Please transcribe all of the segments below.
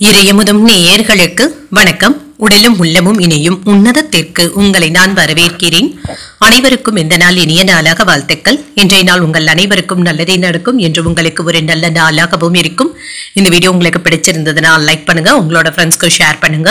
இறையமுதும் நேயர்களுக்கு வணக்கம். உடலும் உள்ளமும் இணையும் உன்னதத்திற்கு உங்களை நான் வரவேற்கிறேன். அனைவருக்கும் இந்த நாள் இனிய நாளாக வாழ்த்துக்கள். இன்றைய நாள் உங்கள் அனைவருக்கும் நல்லதே நடக்கும் என்று உங்களுக்கு ஒரு நல்ல நாளாகவும் இருக்கும். இந்த வீடியோ உங்களுக்கு பிடிச்சிருந்ததுன்னா லைக் பண்ணுங்க, உங்களோட ஃப்ரெண்ட்ஸ்க்கு ஷேர் பண்ணுங்க,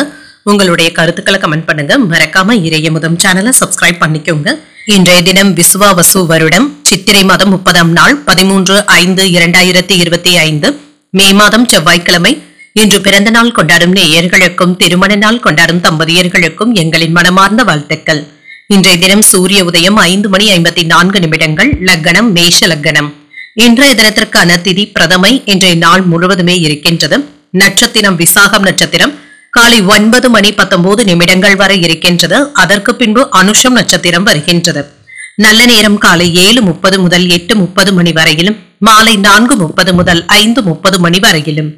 உங்களுடைய கருத்துக்களை கமெண்ட் பண்ணுங்க. மறக்காம இறையமுதும் சேனலை சப்ஸ்கிரைப் பண்ணிக்கோங்க. இன்றைய தினம் விசுவாவசு வருடம் சித்திரை மாதம் 30ஆம் நாள் 13/5/2025 மே மாதம் செவ்வாய்க்கிழமை. இன்று பிறந்த நாள் கொண்டாடும் நேயர்களுக்கும் திருமண நாள் கொண்டாடும் தம்பதியர்களுக்கும் எங்களின் மனமார்ந்த வாழ்த்துக்கள். இன்றைய தினம் சூரிய உதயம் 5:54 லக்னம் மேஷ லக்னம். இன்றைய தினத்திற்கான திதி பிரதமை. இன்றைய நாள் முழுவதுமே இருக்கின்றது. நட்சத்திரம் விசாகம் நட்சத்திரம் காலை 9:19 வரை இருக்கின்றது. அதற்கு பின்பு அனுஷம் நட்சத்திரம் வருகின்றது. நல்ல நேரம் காலை 7:30 முதல் 8:30 வரையிலும், மாலை 4:30 முதல் 5:30 வரையிலும்.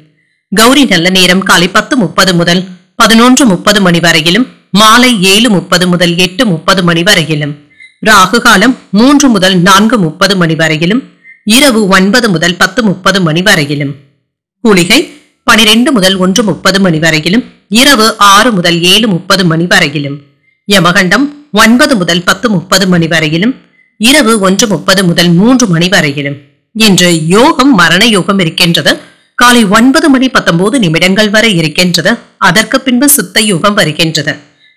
கௌரி நல்ல நேரம் காலை 10:30 முதல் 11:30 வரையிலும், மாலை 7:30 முதல் 8:30 வரையிலும். ராகு காலம் 3 முதல் 4:30 வரையிலும், இரவு 9 முதல் 10:30 வரையிலும். குளிகை 12 முதல் 1:30 வரையிலும், இரவு 6 முதல் 7:30 வரையிலும். யமகண்டம் 9 முதல் 10:30 வரையிலும், இரவு 1:30 முதல் 3 வரையிலும். இன்று யோகம் மரண யோகம் இருக்கின்றது. காலை 9:19 வரை இருக்கின்றது. அதற்கு பின்பு சித்த யோகம் வருகின்றது.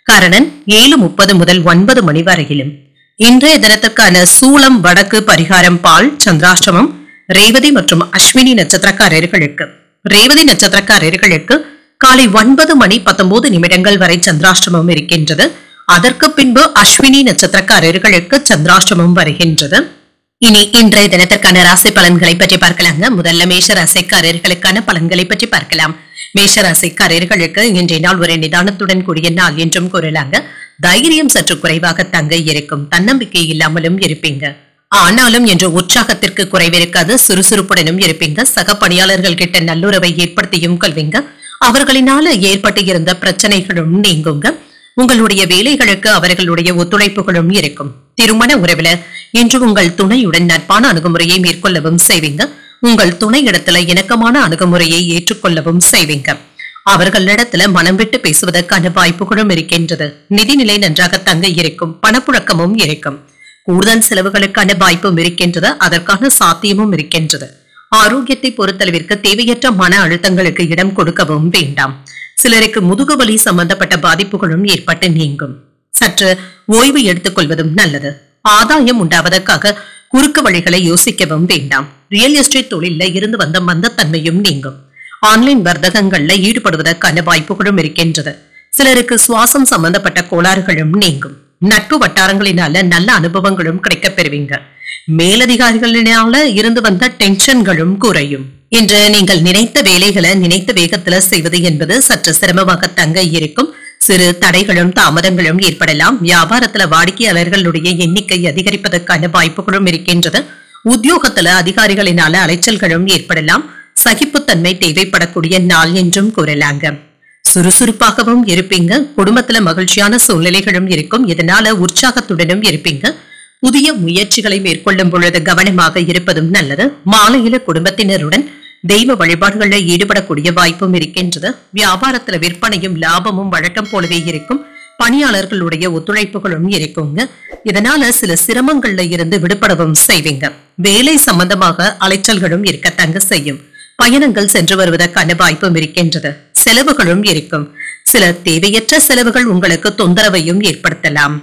கரணன் 7:30 முதல் 9 வரையிலும். இன்றைய தினத்துக்கான சூலம் வடக்கு, பரிகாரம் பால், சந்திராஷ்டமம் ரேவதி மற்றும் அஸ்வினி நட்சத்திரக்காரர்களுக்கு. ரேவதி நட்சத்திரக்காரர்களுக்கு காலை 9:19 வரை சந்திராஷ்டமம் இருக்கின்றது. அதற்கு பின்பு அஸ்வினி நட்சத்திரக்காரர்களுக்கு சந்திராஷ்டமம் வருகின்றது. இனி இன்றைய தினத்திற்கான ராசி பலன்களை பற்றி பார்க்கலாங்க. முதல்ல மேஷ ராசிக்காரர்களுக்கான பலன்களை பற்றி பார்க்கலாம். மேஷ ராசிக்காரர்களுக்கு இன்றைய நாள் ஒரு நிதானத்துடன் கூடிய நாள் என்றும் கூறலாங்க. தைரியம் சற்று குறைவாக தங்க இருக்கும். தன்னம்பிக்கை இல்லாமலும் இருப்பீங்க. ஆனாலும் என்று உற்சாகத்திற்கு குறைவிருக்காது. சுறுசுறுப்புடனும் இருப்பீங்க. சக பணியாளர்கள் கிட்ட நல்லுறவை ஏற்படுத்தியும் கொள்வீங்க. அவர்களினால ஏற்பட்டு இருந்த பிரச்சனைகளும் நீங்குங்க. உங்களுடைய வேலைகளுக்கு அவர்களுடைய ஒத்துழைப்புகளும் இருக்கும். திருமண உறவுல இன்று உங்கள் துணையுடன் நட்பான அணுகுமுறையை மேற்கொள்ளவும் செய்வீங்க. உங்கள் துணை இடத்துல இணக்கமான அணுகுமுறையை ஏற்றுக்கொள்ளவும் செய்வீங்க. அவர்களிடத்துல மனம் விட்டு பேசுவதற்கான வாய்ப்புகளும் இருக்கின்றது. நிதிநிலை நன்றாக தங்க இருக்கும். பணப்புழக்கமும் இருக்கும். கூடுதல் செலவுகளுக்கான வாய்ப்பும் இருக்கின்றது. அதற்கான சாத்தியமும் இருக்கின்றது. ஆரோக்கியத்தை பொறுத்தளவிற்கு தேவையற்ற மன அழுத்தங்களுக்கு இடம் கொடுக்கவும் வேண்டாம். சிலருக்கு முதுகுவலி சம்பந்தப்பட்ட பாதிப்புகளும் ஏற்பட்டு நீங்கும். சற்று ஓய்வு எடுத்துக் கொள்வதும் நல்லது. ஆதாயம் உண்டாவதற்காக குறுக்கு வழிகளை யோசிக்கவும் வேண்டாம். ரியல் எஸ்டேட் தொழில இருந்து வந்த மந்தத்தன்மையும் நீங்கும். ஆன்லைன் வர்த்தகங்கள்ல ஈடுபடுவதற்கான வாய்ப்புகளும் இருக்கின்றது. சிலருக்கு சுவாசம் சம்பந்தப்பட்ட கோளாறுகளும் நீங்கும். நட்பு வட்டாரங்களினால நல்ல அனுபவங்களும் கிடைக்கப் பெறுவீங்க. மேலதிகாரிகளினால இருந்து வந்த டென்ஷன்களும் குறையும். இன்று நீங்கள் நினைத்த வேலைகளை நினைத்த வேகத்துல செய்வது என்பது சற்று சிரமமாக தங்க இருக்கும். சிறு தடைகளும் தாமதங்களும் ஏற்படலாம். வியாபாரத்துல வாடிக்கையாளர்களுடைய எண்ணிக்கை அதிகரிப்பதற்கான வாய்ப்புகளும் இருக்கின்றது. உத்தியோகத்துல அதிகாரிகளினால அலைச்சல்களும் ஏற்படலாம். சகிப்புத்தன்மை தேவைப்படக்கூடிய நாள் என்றும் கூறலாங்க. சுறுசுறுப்பாகவும் இருப்பீங்க. குடும்பத்துல மகிழ்ச்சியான சூழ்நிலைகளும் இருக்கும். இதனால உற்சாகத்துடனும் இருப்பீங்க. புதிய முயற்சிகளை மேற்கொள்ளும் பொழுது கவனமாக இருப்பதும் நல்லது. மாலையில குடும்பத்தினருடன் தெய்வ வழிபாடுகளில் ஈடுபடக்கூடிய வாய்ப்பும் இருக்கின்றது. வியாபாரத்துல விற்பனையும் லாபமும் வழக்கம் போலவே இருக்கும். பணியாளர்களுடைய ஒத்துழைப்புகளும் இருக்குங்க. இதனால சில சிரமங்கள்ல இருந்து விடுபடவும் செய்வீங்க. வேலை சம்பந்தமாக அலைச்சல்களும் இருக்கத்தங்க செய்யும். பயணங்கள் சென்று வருவதற்கான வாய்ப்பும் இருக்கின்றது. செலவுகளும் இருக்கும். சில தேவையற்ற செலவுகள் உங்களுக்கு தொந்தரவையும் ஏற்படுத்தலாம்.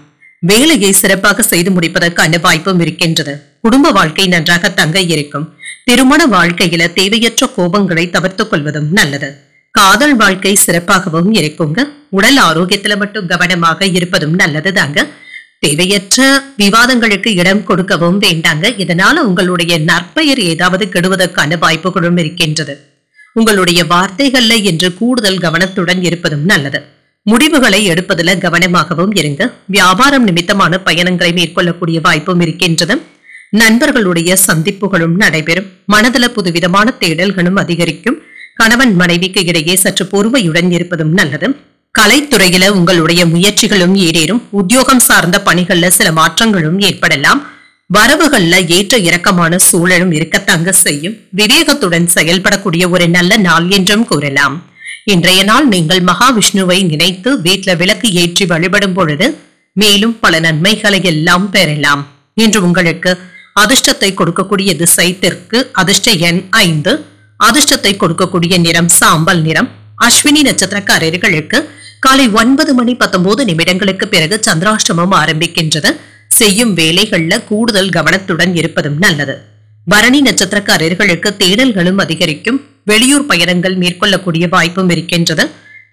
வேலையை சிறப்பாக செய்து முடிப்பதற்கான வாய்ப்பும் இருக்கின்றது. குடும்ப வாழ்க்கை நன்றாக தங்க இருக்கும். திருமண வாழ்க்கையில தேவையற்ற கோபங்களை தவிர்த்துக் கொள்வதும் நல்லது. காதல் வாழ்க்கை சிறப்பாகவும் இருக்குங்க. உடல் ஆரோக்கியத்துல மட்டும் கவனமாக இருப்பதும் நல்லது தாங்க. தேவையற்ற விவாதங்களுக்கு இடம் கொடுக்கவும் வேண்டாங்க. இதனால உங்களுடைய நற்பெயர் ஏதாவது கெடுவதற்கான வாய்ப்புகளும் இருக்கின்றது. உங்களுடைய வார்த்தைகள்ல என்று கூடுதல் கவனத்துடன் இருப்பதும் நல்லது. முடிவுகளை எடுப்பதுல கவனமாகவும் இருங்க. வியாபாரம் நிமித்தமான பயணங்களை மேற்கொள்ளக்கூடிய வாய்ப்பும் இருக்கின்றது. நண்பர்களுடைய சந்திப்புகளும் நடைபெறும். மனதில புதுவிதமான தேடல்களும் அதிகரிக்கும். கணவன் மனைவிக்கு இடையே சற்று பொறுமையுடன் இருப்பதும் நல்லது. கலைத்துறையில உங்களுடைய முயற்சிகளும் ஈடேறும். உத்தியோகம் சார்ந்த பணிகள்ல சில மாற்றங்களும் ஏற்படலாம். வரவுகள்ல ஏற்ற இறக்கமான சூழலும் இருக்கத்தங்க செய்யும். விவேகத்துடன் செயல்படக்கூடிய ஒரு நல்ல நாள் என்றும் கூறலாம். இன்றைய நாள் நீங்கள் மகாவிஷ்ணுவை நினைத்து வீட்ல விளக்கு ஏற்றி வழிபடும் பொழுது மேலும் பல நன்மைகளை எல்லாம் பெறலாம். இன்று உங்களுக்கு அதிர்ஷ்டத்தை கொடுக்கக்கூடிய திசை தெற்கு, அதிர்ஷ்ட எண் 5, அதிர்ஷ்டத்தை கொடுக்கக்கூடிய நிறம் சாம்பல் நிறம். அஸ்வினி நட்சத்திரக்காரர்களுக்கு காலை 9:19 பிறகு சந்திராஷ்டமம் ஆரம்பிக்கின்றது. செய்யும் வேலைகள்ல கூடுதல் கவனத்துடன் இருப்பதும் நல்லது. பரணி நட்சத்திரக்காரர்களுக்கு தேடல்களும் அதிகரிக்கும். வெளியூர் பயணங்கள் மேற்கொள்ளக்கூடிய வாய்ப்பும் இருக்கின்றது.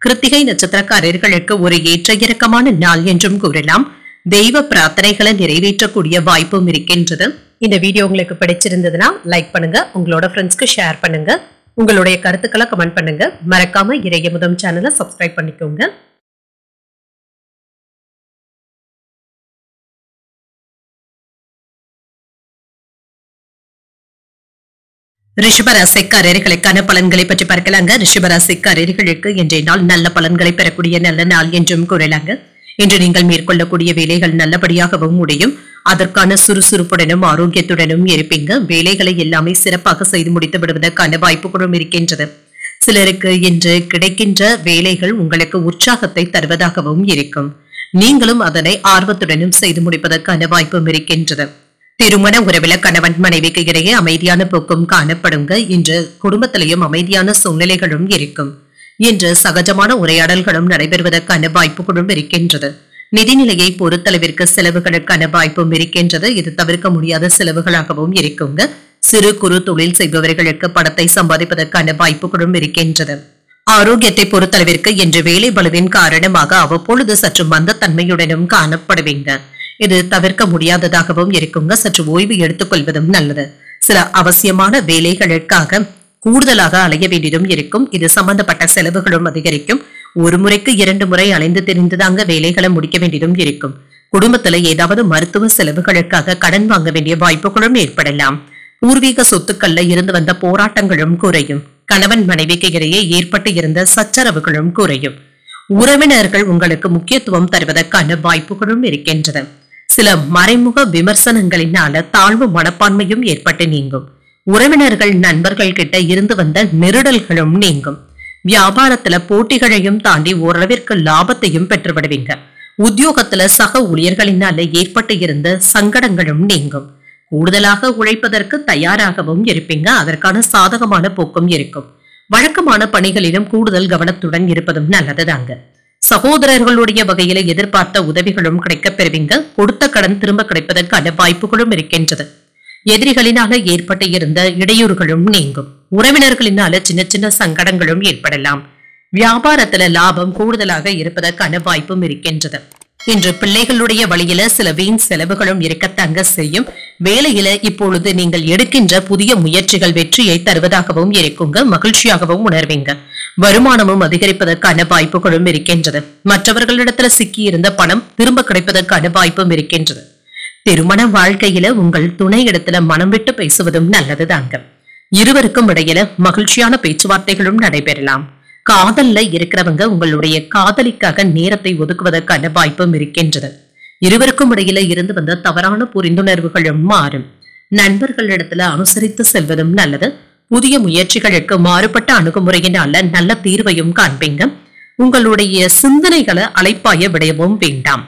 கிருத்திகை நட்சத்திரக்காரர்களுக்கு ஒரு ஏற்ற இறக்கமான நாள் என்றும் கூறலாம். தெய்வ பிரார்த்தனைகளை நிறைவேற்றக்கூடிய வாய்ப்பும் இருக்கின்றது. இந்த வீடியோ உங்களுக்கு பிடிச்சிருந்ததுன்னா லைக் பண்ணுங்க, உங்களோட ஃப்ரெண்ட்ஸ்க்கு ஷேர் பண்ணுங்க, உங்களுடைய கருத்துக்களை கமெண்ட் பண்ணுங்க. மறக்காம இறையமுதம் சேனலை சப்ஸ்கிரைப் பண்ணிக்கோங்க. ரிஷபராசிக்காரர்களுக்கான பலன்களை பற்றி பார்க்கலாங்க. ரிஷபராசிக்காரர்களுக்கு இன்றைய நாள் நல்ல பலன்களை பெறக்கூடிய நல்ல நாள் என்றும் கூறலாங்க. இன்று நீங்கள் மேற்கொள்ளக்கூடிய வேலைகள் நல்லபடியாகவும் முடியும். அதற்கான சுறுசுறுப்புடனும் ஆரோக்கியத்துடனும் இருப்பீங்க. வேலைகளை எல்லாமே சிறப்பாக செய்து முடித்து விடுவதற்கான வாய்ப்புகளும் இருக்கின்றது. சிலருக்கு இன்று கிடைக்கின்ற வேலைகள் உங்களுக்கு உற்சாகத்தை தருவதாகவும் இருக்கும். நீங்களும் அதனை ஆர்வத்துடனும் செய்து முடிப்பதற்கான வாய்ப்பும் இருக்கின்றது. திருமண உறவில கணவன் மனைவிக்கு இடையே அமைதியான போக்கும் காணப்படுங்க. இன்று குடும்பத்திலேயும் அமைதியான சூழ்நிலைகளும் இருக்கும். இன்று சகஜமான உரையாடல்களும் நடைபெறுவதற்கான வாய்ப்புகளும் இருக்கின்றது. நிதிநிலையை பொறுத்தளவிற்கு செலவுகளுக்கான வாய்ப்பும் இருக்கின்றது. இது தவிர்க்க முடியாத செலவுகளாகவும் இருக்குங்க. சிறு குறு தொழில் செய்பவர்களுக்கு பணத்தை சம்பாதிப்பதற்கான வாய்ப்புகளும் இருக்கின்றது. ஆரோக்கியத்தை பொறுத்தளவிற்கு இன்று வேலை பளுவின் காரணமாக அவ்வப்பொழுது சற்று மந்தத்தன்மையுடனும் காணப்படுவீங்க. இது தவிர்க்க முடியாததாகவும் இருக்குங்க. சற்று ஓய்வு எடுத்துக் கொள்வதும் நல்லது. சில அவசியமான வேலைகளுக்காக கூடுதலாக அலைய வேண்டியதும் இருக்கும். இது சம்பந்தப்பட்ட செலவுகளும் அதிகரிக்கும். ஒரு முறைக்கு 2 முறை அலைந்து தெரிந்துதாங்க வேலைகளை முடிக்க வேண்டியதும் இருக்கும். குடும்பத்துல ஏதாவது மருத்துவ செலவுகளுக்காக கடன் வாங்க வேண்டிய வாய்ப்புகளும் ஏற்படலாம். பூர்வீக சொத்துக்கள்ல இருந்து வந்த போராட்டங்களும் குறையும். கணவன் மனைவிக்கு இடையே ஏற்பட்டு இருந்த சச்சரவுகளும் குறையும். உறவினர்கள் உங்களுக்கு முக்கியத்துவம் தருவதற்கான வாய்ப்புகளும் இருக்கின்றன. சில மறைமுக விமர்சனங்களினால தாழ்வு மனப்பான்மையும் ஏற்பட்டு நீங்கும். உறவினர்கள் நண்பர்கள் கிட்ட இருந்து வந்த நெருடல்களும் நீங்கும். வியாபாரத்துல போட்டிகளையும் தாண்டி ஓரளவிற்கு லாபத்தையும் பெற்று விடுவீங்க. உத்தியோகத்துல சக ஊழியர்களினால ஏற்பட்டு இருந்த சங்கடங்களும் நீங்கும். கூடுதலாக உழைப்பதற்கு தயாராகவும் இருப்பீங்க. அதற்கான சாதகமான போக்கும் இருக்கும். வழக்கமான பணிகளிலும் கூடுதல் கவனத்துடன் இருப்பதும் நல்லதுதாங்க. சகோதரர்களுடைய வகையில எதிர்பார்த்த உதவிகளும் கிடைக்கப் பெறுவீங்க. கொடுத்த கடன் திரும்ப கிடைப்பதற்கான வாய்ப்புகளும் இருக்கின்றது. எதிரிகளினால ஏற்பட்டு இருந்த இடையூறுகளும் நீங்கும். உறவினர்களினால சின்ன சின்ன சங்கடங்களும் ஏற்படலாம். வியாபாரத்துல லாபம் கூடுதலாக இருப்பதற்கான வாய்ப்பும் இருக்கின்றது. இன்று பிள்ளைகளுடைய வழியில சில வீண் செலவுகளும் இருக்கத்தங்க செய்யும். வேலையில இப்பொழுது நீங்கள் எடுக்கின்ற புதிய முயற்சிகள் வெற்றியை தருவதாகவும் இருக்குங்க. மகிழ்ச்சியாகவும் உணர்வீங்க. வருமானமும் அதிகரிப்பதற்கான வாய்ப்புகளும் இருக்கின்றது. மற்றவர்களிடத்துல சிக்கி இருந்த பணம் திரும்ப கிடைப்பதற்கான வாய்ப்பும் இருக்கின்றது. திருமண வாழ்க்கையில உங்கள் துணை இடத்துல மனம் விட்டு பேசுவதும் நல்லதுதாங்க. இருவருக்கும் இடையில மகிழ்ச்சியான பேச்சுவார்த்தைகளும் நடைபெறலாம். காதல்ல இருக்கிறவங்க உங்களுடைய காதலிக்காக நேரத்தை ஒதுக்குவதற்கான வாய்ப்பும் இருக்கின்றது. இருவருக்கும் இடையில இருந்து வந்த தவறான புரிந்துணர்வுகளும் மாறும். நண்பர்களிடத்துல அனுசரித்து செல்வதும் நல்லது. புதிய முயற்சிகளுக்கு மாறுபட்ட அணுகுமுறையினால நல்ல தீர்வையும் காண்பீங்க. உங்களுடைய சிந்தனைகளை அலைப்பாய விடவும் வேண்டாம்.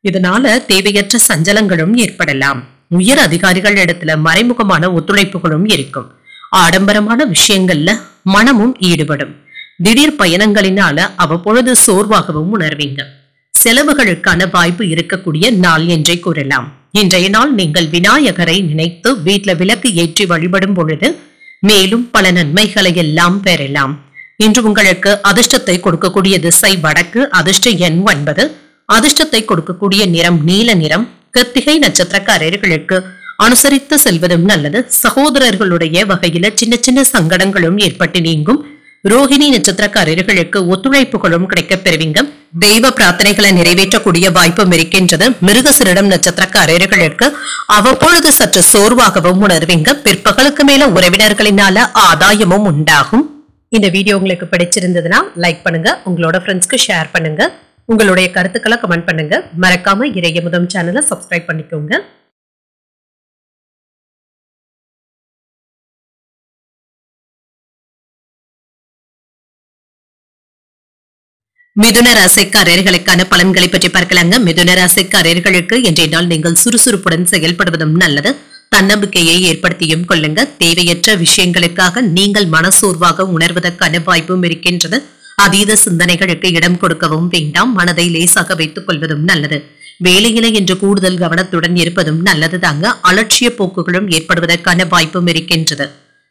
இதனால தேவையற்ற சஞ்சலங்களும் ஏற்படலாம். உயர் அதிகாரிகள் இடத்துல மறைமுகமான ஒத்துழைப்புகளும் இருக்கும். ஆடம்பரமான விஷயங்கள்ல மனமும் ஈடுபடும். திடீர் பயணங்களினால அவ்வப்பொழுது சோர்வாகவும் உணர்வீங்க. செலவுகளுக்கான வாய்ப்பு இருக்கக்கூடிய நாள் என்றே கூறலாம். இன்றைய நாள் நீங்கள் விநாயகரை நினைத்து வீட்டுல விளக்கு ஏற்றி வழிபடும் பொழுது மேலும் பல நன்மைகளை எல்லாம் பெறலாம். இன்று உங்களுக்கு அதிர்ஷ்டத்தை கொடுக்கக்கூடிய திசை வடக்கு, அதிர்ஷ்ட எண் 9, அதிர்ஷ்டத்தை கொடுக்கக்கூடிய நிறம் நீல நிறம். கிருத்திகை நட்சத்திரக்காரர்களுக்கு அனுசரித்து செல்வதும் நல்லது. சகோதரர்களுடைய வகையில சின்ன சின்ன சங்கடங்களும் ஏற்பட்டு நீங்கும். ரோஹிணி நட்சத்திரக்காரர்களுக்கு ஒத்துழைப்புகளும் கிடைக்கப் பெறுவீங்க. தெய்வ பிரார்த்தனைகளை நிறைவேற்றக்கூடிய வாய்ப்பும் இருக்கின்றது. மிருகசீரிடம் நட்சத்திரக்காரர்களுக்கு அவ்வப்பொழுது சற்று சோர்வாகவும் உணர்வீங்க. பிற்பகலுக்கு மேல உறவினர்களினால ஆதாயமும் உண்டாகும். இந்த வீடியோ உங்களுக்கு பிடிச்சிருந்ததுன்னா லைக் பண்ணுங்க, உங்களோட ஃப்ரெண்ட்ஸ்க்கு ஷேர் பண்ணுங்க, உங்களுடைய கருத்துக்களை கமெண்ட் பண்ணுங்க. மறக்காம இறையமுதம் சேனலை சப்ஸ்கிரைப் பண்ணிக்கோங்க. மிதுன ராசிக்காரர்களுக்கான பலன்களை பற்றி பார்க்கலாங்க. மிதுன ராசிக்காரர்களுக்கு இன்றைய நாள் நீங்கள் சுறுசுறுப்புடன் செயல்படுவதும் நல்லது. தன்னம்பிக்கையை ஏற்படுத்தியும் கொள்ளுங்க. தேவையற்ற விஷயங்களுக்காக நீங்கள் மனசோர்வாக உணர்வதற்கான வாய்ப்பும் இருக்கின்றது. அதீத சிந்தனைகளுக்கு இடம் கொடுக்கவும் வேண்டாம். மனதை லேசாக வைத்துக் கொள்வதும் நல்லது. வேலையில என்று கூடுதல் கவனத்துடன் இருப்பதும் நல்லது தாங்க. அலட்சிய போக்குகளும் ஏற்படுவதற்கான வாய்ப்பும் இருக்கின்றது.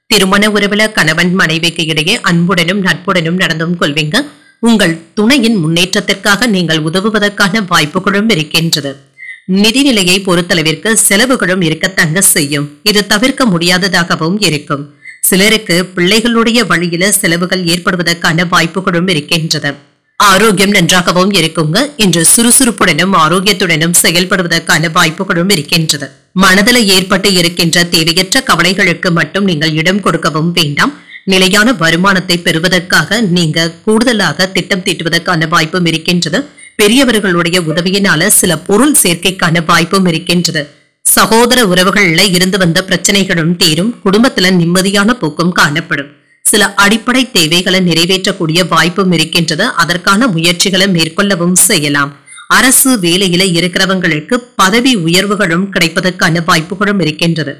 திருமண உறவுல கணவன் மனைவிக்கு இடையே அன்புடனும் நட்புடனும் நடந்தும் கொள்வீங்க. உங்கள் துணையின் முன்னேற்றத்திற்காக நீங்கள் உதவுவதற்கான வாய்ப்புகளும் இருக்கின்றது. நிதிநிலையை பொறுத்தளவிற்கு செலவுகளும் இருக்கத்தங்க செய்யும். இது தவிர்க்க முடியாததாகவும் இருக்கும். சிலருக்கு பிள்ளைகளுடைய வழியில செலவுகள் ஏற்படுவதற்கான வாய்ப்புகளும் இருக்கின்றது. ஆரோக்கியம் நன்றாகவும் இருக்குங்க. இன்று சுறுசுறுப்புடனும் ஆரோக்கியத்துடனும் செயல்படுவதற்கான வாய்ப்புகளும் இருக்கின்றது. மனதில் ஏற்பட்டு இருக்கின்ற தேவையற்ற கவலைகளுக்கு மட்டும் நீங்கள் இடம் கொடுக்கவும் வேண்டாம். நிலையான வருமானத்தை பெறுவதற்காக நீங்க கூடுதலாக திட்டம் தீட்டுவதற்கான வாய்ப்பும் இருக்கின்றது. பெரியவர்களுடைய உதவியினால சில பொருள் சேர்க்கைக்கான வாய்ப்பும் இருக்கின்றது. சகோதர உறவுகள்ல இருந்து வந்த பிரச்சனைகளும் தீரும். குடும்பத்துல நிம்மதியான போக்கும் காணப்படும். சில அடிப்படை தேவைகளை நிறைவேற்றக்கூடிய வாய்ப்பும் இருக்கின்றது. அதற்கான முயற்சிகளை மேற்கொள்ளவும் செய்யலாம். அரசு வேலையில இருக்கிறவங்களுக்கு பதவி உயர்வுகளும் கிடைப்பதற்கான வாய்ப்புகளும் இருக்கின்றது.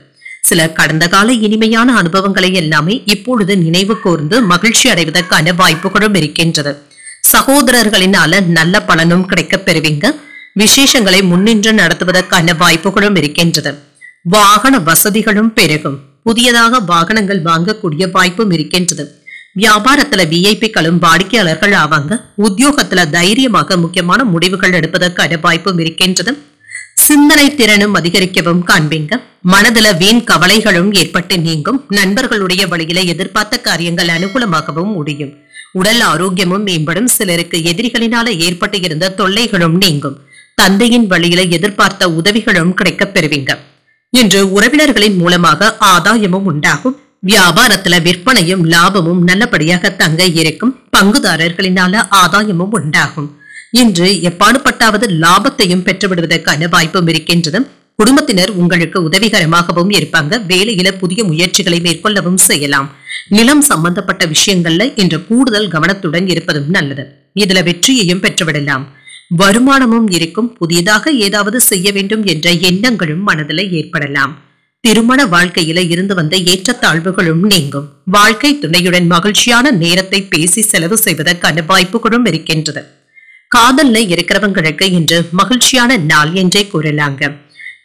சில கடந்த கால இனிமையான அனுபவங்களை எல்லாமே இப்பொழுது நினைவு கூர்ந்து மகிழ்ச்சி அடைவதற்கான வாய்ப்புகளும் இருக்கின்றது. சகோதரர்களினால நல்ல பலனும் கிடைக்கப் பெறுவீங்க. விசேஷங்களை முன்னின்று நடத்துவதற்கான வாய்ப்புகளும் இருக்கின்றது. வாகன வசதிகளும் பெருகும். புதியதாக வாகனங்கள் வாங்கக்கூடிய வாய்ப்பும் இருக்கின்றது. வியாபாரத்துல விஐபிக்களும் வாடிக்கையாளர்கள் ஆவாங்க. உத்தியோகத்துல தைரியமாக முக்கியமான முடிவுகள் எடுப்பதற்கான வாய்ப்பும் இருக்கின்றது. சிந்தனை திறனும் அதிகரிக்கவும் காண்பீங்க. மனதுல வீண் கவலைகளும் ஏற்பட்டு நீங்கும். நண்பர்களுடைய வழியில எதிர்பார்த்த காரியங்கள் அனுகூலமாகவும் முடியும். உடல் ஆரோக்கியமும் மேம்படும். சிலருக்கு எதிரிகளினால ஏற்பட்டு இருந்த தொல்லைகளும் நீங்கும். தந்தையின் வழியில எதிர்பார்த்த உதவிகளும் கிடைக்கப் பெறுவீங்க. இன்று உறவினர்களின் மூலமாக ஆதாயமும் உண்டாகும். வியாபாரத்துல விற்பனையும் லாபமும் நல்லபடியாக தங்க இருக்கும். பங்குதாரர்களினால ஆதாயமும் உண்டாகும். இன்று எப்பாடுபட்டாவது லாபத்தையும் பெற்றுவிடுவதற்கான வாய்ப்பும் இருக்கின்றது. குடும்பத்தினர் உங்களுக்கு உதவிகரமாகவும் இருப்பாங்க. வேலையில புதிய முயற்சிகளை மேற்கொள்ளவும் செய்யலாம். நிலம் சம்பந்தப்பட்ட விஷயங்கள்ல இன்று கூடுதல் கவனத்துடன் இருப்பதும் நல்லது. இதுல வெற்றியையும் பெற்றுவிடலாம். வருமானமும் இருக்கும். புதியதாக ஏதாவது செய்ய வேண்டும் என்ற எண்ணங்களும் மனதில் ஏற்படலாம். திருமண வாழ்க்கையில இருந்து வந்த ஏற்றத்தாழ்வுகளும் நீங்கும். வாழ்க்கை துணையுடன் மகிழ்ச்சியான நேரத்தை பேசி செலவு செய்வதற்கான வாய்ப்புகளும் இருக்கின்றது. காதல்ல இருக்கிறவங்களுக்கு இன்று மகிழ்ச்சியான நாள் என்றே கூறலாங்க.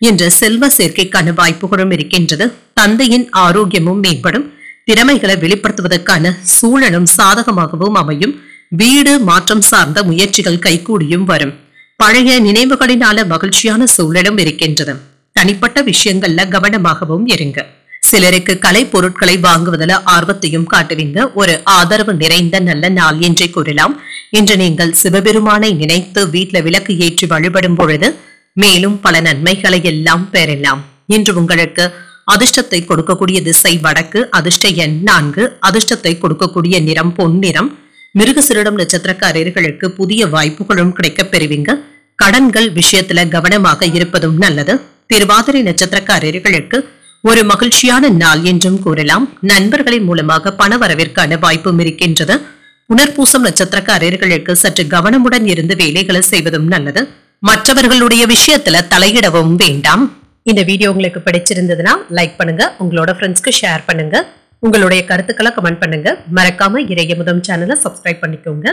இன்று செல்வ சேர்க்கைக்கான வாய்ப்புகளும் இருக்கின்றது. தந்தையின் ஆரோக்கியமும் மேம்படும். திறமைகளை வெளிப்படுத்துவதற்கான சூழலும் சாதகமாகவும் அமையும். வீடு மாற்றம் சார்ந்த முயற்சிகள் கைகூடியும் வரும். பழைய நினைவுகளினால மகிழ்ச்சியான சூழலும் இருக்கின்றது. தனிப்பட்ட விஷயங்கள்ல கவனமாகவும் இருங்க. சிலருக்கு கலை பொருட்களை வாங்குவதில் ஆர்வத்தையும் காட்டுவீங்க. ஒரு ஆதரவு நிறைந்த நல்ல நாள் என்றே கூறலாம். இன்று நீங்கள் சிவபெருமானை நினைத்து வீட்டுல விளக்கு ஏற்றி வழிபடும் பொழுது மேலும் பல நன்மைகளை எல்லாம் பெறலாம். இன்று உங்களுக்கு அதிர்ஷ்டத்தை கொடுக்கக்கூடிய திசை வடக்கு. அதிர்ஷ்ட எண் 4. அதிர்ஷ்டத்தை கொடுக்கக்கூடிய நிறம் பொன்னிறம். மிருகசீரிடம் நட்சத்திரக்காரர்களுக்கு புதிய வாய்ப்புகளும் கிடைக்கப் பெறுவீங்க. கடன்கள் விஷயத்துல கவனமாக இருப்பதும் நல்லது. திருவாதிரை நட்சத்திரக்காரர்களுக்கு ஒரு மகிழ்ச்சியான நாள் என்றும் கூறலாம். நண்பர்களின் மூலமாக பண வரவிற்கான வாய்ப்பும் இருக்கின்றது. புனர்பூசம் நட்சத்திரக்காரர்களுக்கு சற்று கவனமுடன் இருந்து வேலைகளை செய்வதும் நல்லது. மற்றவர்களுடைய விஷயத்துல தலையிடவும் வேண்டாம். இந்த வீடியோ உங்களுக்கு பிடிச்சிருந்ததுன்னா லைக் பண்ணுங்க. உங்களோட ஃப்ரெண்ட்ஸ்க்கு ஷேர் பண்ணுங்க. உங்களுடைய கருத்துக்களை கமெண்ட் பண்ணுங்க. மறக்காம இறையமுதம் சேனலை சப்ஸ்கிரைப் பண்ணிக்கோங்க.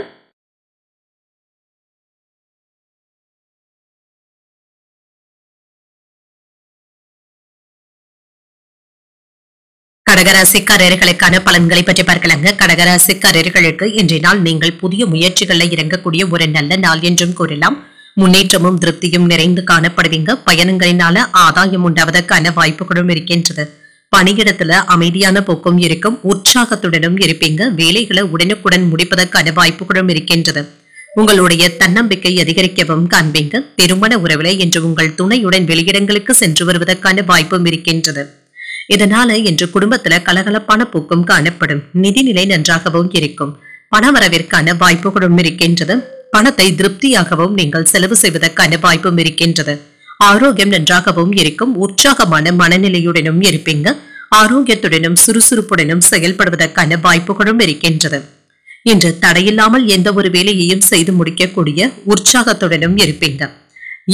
கடகராசிக்காரர்களுக்கான பலன்களை பற்றி பார்க்கலாங்க. கடகராசிக்காரர்களுக்கு இன்றைய நாள் நீங்கள் புதிய முயற்சிகளில் இறங்கக்கூடிய ஒரு நல்ல நாள் என்றும் கூறலாம். முன்னேற்றமும் திருப்தியும் நிறைந்து காணப்படுவீங்க. பயணங்களினால ஆதாயம் உண்டாவதற்கான வாய்ப்புகளும் இருக்கின்றது. பணியிடத்துல அமைதியான போக்கும் இருக்கும். உற்சாகத்துடனும் இருப்பீங்க. வேலைகளை உடனுக்குடன் முடிப்பதற்கான வாய்ப்புகளும் இருக்கின்றது. உங்களுடைய தன்னம்பிக்கை அதிகரிக்கவும் காண்பீங்க. திருமண உறவுல இன்று உங்கள் துணையுடன் வெளியிடங்களுக்கு சென்று வருவதற்கான வாய்ப்பும் இருக்கின்றது. இதனால இன்று குடும்பத்துல கலகலப்பான போக்கும் காணப்படும். நிதிநிலை நன்றாகவும் இருக்கும். பணவரவிற்கான வாய்ப்புகளும் இருக்கின்றது. பணத்தை திருப்தியாகவும் நீங்கள் செலவு செய்வதற்கான வாய்ப்பும் இருக்கின்றது. ஆரோக்கியம் நன்றாகவும் இருக்கும். உற்சாகமான மனநிலையுடனும் இருப்பீங்க. ஆரோக்கியத்துடனும் சுறுசுறுப்புடனும் செயல்படுவதற்கான வாய்ப்புகளும் இருக்கின்றது. இன்று தடையில்லாமல் எந்த ஒரு வேலையையும் செய்து முடிக்கக்கூடிய உற்சாகத்துடனும் இருப்பீங்க.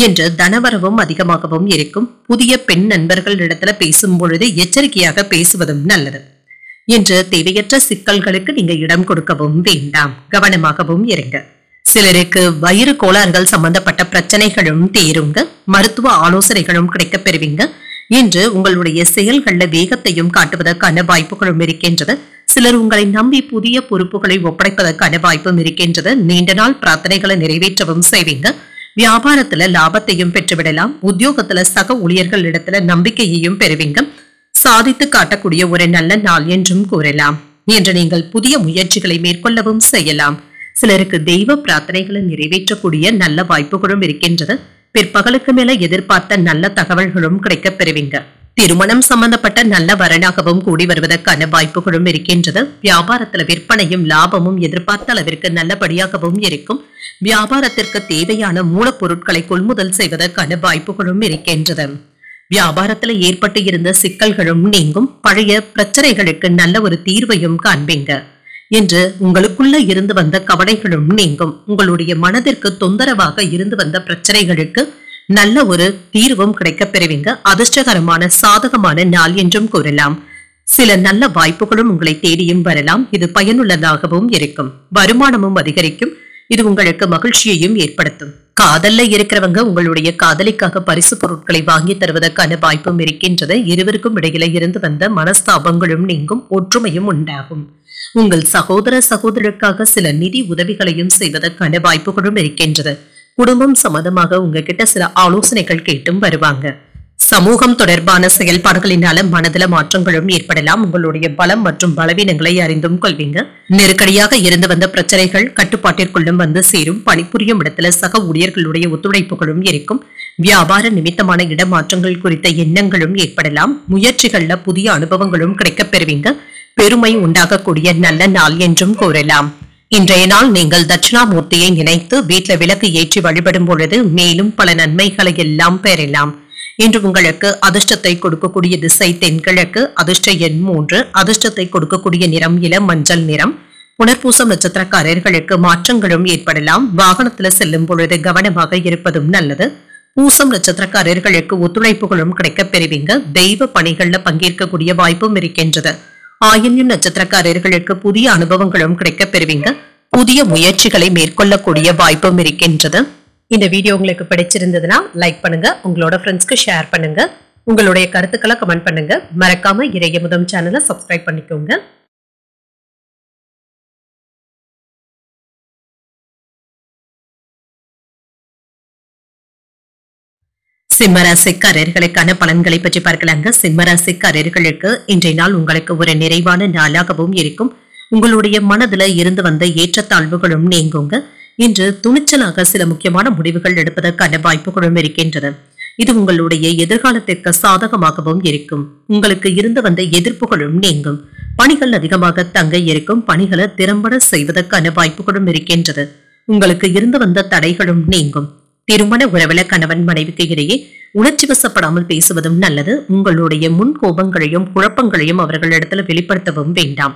இன்று தனவரவும் அதிகமாகவும் இருக்கும். புதிய பெண் நண்பர்களிடத்துல பேசும் பொழுது எச்சரிக்கையாக பேசுவதும் நல்லது. இன்று தேவையற்ற சிக்கல்களுக்கு நீங்க இடம் கொடுக்கவும் வேண்டாம். கவனமாகவும் இருங்க. சிலருக்கு வயிறு கோளாறுகள் சம்பந்தப்பட்ட பிரச்சனைகளும் தீருங்க. மருத்துவ ஆலோசனைகளும் கிடைக்கப் பெறுவீங்க. இன்று உங்களுடைய செயல்கள்ல வேகத்தையும் காட்டுவதற்கான வாய்ப்புகளும் இருக்கின்றது. சிலர் உங்களை நம்பி புதிய பொறுப்புகளை ஒப்படைப்பதற்கான வாய்ப்பும் இருக்கின்றது. நீண்ட நாள் பிரார்த்தனைகளை நிறைவேற்றவும் செய்வீங்க. வியாபாரத்துல லாபத்தையும் பெற்றுவிடலாம். உத்தியோகத்துல சக ஊழியர்கள் இடத்துல நம்பிக்கையையும் பெறுவீங்க. சாதித்து காட்டக்கூடிய ஒரு நல்ல நாள் என்றும் கூறலாம். இன்று நீங்கள் புதிய முயற்சிகளை மேற்கொள்ளவும் செய்யலாம். சிலருக்கு தெய்வ பிரார்த்தனைகளை நிறைவேற்றக்கூடிய நல்ல வாய்ப்புகளும் இருக்கின்றது. பிற்பகலுக்கு மேல எதிர்பார்த்த நல்ல தகவல்களும் கிடைக்கப் பெறுவீங்க. திருமணம் சம்பந்தப்பட்ட நல்ல வரனாகவும் கூடி வருவதற்கான வாய்ப்புகளும் இருக்கின்றது. வியாபாரத்துல விற்பனையும் லாபமும் எதிர்பார்த்த அளவிற்கு நல்லபடியாகவும் இருக்கும். வியாபாரத்திற்கு தேவையான மூலப்பொருட்களை கொள்முதல் செய்வதற்கான வாய்ப்புகளும் இருக்கின்றது. வியாபாரத்துல ஏற்பட்டு இருந்த சிக்கல்களும் நீங்கும். பழைய பிரச்சனைகளுக்கு நல்ல ஒரு தீர்வையும் காண்பீங்க. என்று உங்களுக்குள்ள இருந்து வந்த கவலைகளும் நீங்கும். உங்களுடைய மனதிற்கு தொந்தரவாக இருந்து வந்த பிரச்சனைகளுக்கு நல்ல ஒரு தீர்வும் கிடைக்கப் பெறுவீங்க. அதிர்ஷ்டகரமான சாதகமான நாள் என்றும் கூறலாம். சில நல்ல வாய்ப்புகளும் உங்களை தேடியும் வரலாம். இது பயனுள்ளதாகவும் இருக்கும். வருமானமும் அதிகரிக்கும். இது உங்களுக்கு மகிழ்ச்சியையும் ஏற்படுத்தும். காதல்ல இருக்கிறவங்க உங்களுடைய காதலிக்காக பரிசு பொருட்களை வாங்கி தருவதற்கான வாய்ப்பும் இருக்கின்றது. இருவருக்கும் இடையில இருந்து வந்த மனஸ்தாபங்களும் நீங்கும். ஒற்றுமையும் உண்டாகும். உங்கள் சகோதர சகோதரருக்காக சில நிதி உதவிகளையும் செய்வதற்கான வாய்ப்புகளும் இருக்கின்றது. குடும்பம் சம்பந்தமாக உங்ககிட்ட சில ஆலோசனைகள் கேட்டும் வருவாங்க. சமூகம் தொடர்பான செயல்பாடுகளினால மனதில மாற்றங்களும் ஏற்படலாம். உங்களுடைய பலம் மற்றும் பலவீனங்களை அறிந்தும் கொள்வீங்க. நெருக்கடியாக இருந்து வந்த பிரச்சனைகள் கட்டுப்பாட்டிற்குள்ளும் வந்து சேரும். பணிபுரியும் இடத்துல சக ஊழியர்களுடைய ஒத்துழைப்புகளும் இருக்கும். வியாபார நிமித்தமான இடமாற்றங்கள் குறித்த எண்ணங்களும் ஏற்படலாம். முயற்சிகள்ல புதிய அனுபவங்களும் கிடைக்கப் பெறுவீங்க. பெருமை உண்டாகக்கூடிய நல்ல நாள் என்றும் கூறலாம். இன்றைய நாள் நீங்கள் தட்சிணாமூர்த்தியை நினைத்து வீட்டுல விளக்கு ஏற்றி வழிபடும் பொழுது மேலும் பல நன்மைகளை எல்லாம் பெறலாம். இன்று உங்களுக்கு அதிர்ஷ்டத்தை கொடுக்கக்கூடிய திசை தென்கிழக்கு. அதிர்ஷ்ட எண் 3. அதிர்ஷ்டத்தை கொடுக்கக்கூடிய நிறம் இளம் மஞ்சள் நிறம். புனர்பூசம் நட்சத்திரக்காரர்களுக்கு மாற்றங்களும் ஏற்படலாம். வாகனத்துல செல்லும் பொழுது கவனமாக இருப்பதும் நல்லது. பூசம் நட்சத்திரக்காரர்களுக்கு ஒத்துழைப்புகளும் கிடைக்கப் பெறுவீங்க. தெய்வ பணிகள்ல பங்கேற்கக்கூடிய வாய்ப்பும் இருக்கின்றது. ஆயில்யம் நட்சத்திரக்காரர்களுக்கு புதிய அனுபவங்களும் கிடைக்கப் பெறுவீங்க. புதிய முயற்சிகளை மேற்கொள்ளக்கூடிய வாய்ப்பும் இருக்கின்றது. இந்த வீடியோ உங்களுக்கு பிடிச்சிருந்ததுன்னா லைக் பண்ணுங்க. உங்களோட ஃப்ரெண்ட்ஸ்க்கு ஷேர் பண்ணுங்க. உங்களுடைய கருத்துக்களை கமெண்ட் பண்ணுங்க. மறக்காம இறையமுதம் சேனலை சப்ஸ்கிரைப் பண்ணிக்கோங்க. சிம்மராசிக்காரர்களுக்கான பலன்களை பற்றி பார்க்கலாங்க. சிம்மராசிக்காரர்களுக்கு இன்றைய நாள் உங்களுக்கு ஒரு நிறைவான நாளாகவும் இருக்கும். உங்களுடைய மனதுல இருந்து வந்த ஏற்றத்தாழ்வுகளும் நீங்குங்க. இன்று துணிச்சலாக சில முக்கியமான முடிவுகள் எடுப்பதற்கான வாய்ப்புகளும் இருக்கின்றது. இது உங்களுடைய எதிர்காலத்திற்கு சாதகமாகவும் இருக்கும். உங்களுக்கு இருந்து வந்த எதிர்ப்புகளும் நீங்கும். பணிகள் அதிகமாக தங்க இருக்கும். பணிகளை திறம்பட செய்வதற்கான வாய்ப்புகளும் இருக்கின்றது. உங்களுக்கு இருந்து வந்த தடைகளும் நீங்கும். திருமண உறவுல கணவன் மனைவிக்கு இடையே உணர்ச்சி வசப்படாமல் பேசுவதும் நல்லது. உங்களுடைய முன் கோபங்களையும் குழப்பங்களையும் அவர்களிடத்துல வெளிப்படுத்தவும் வேண்டாம்.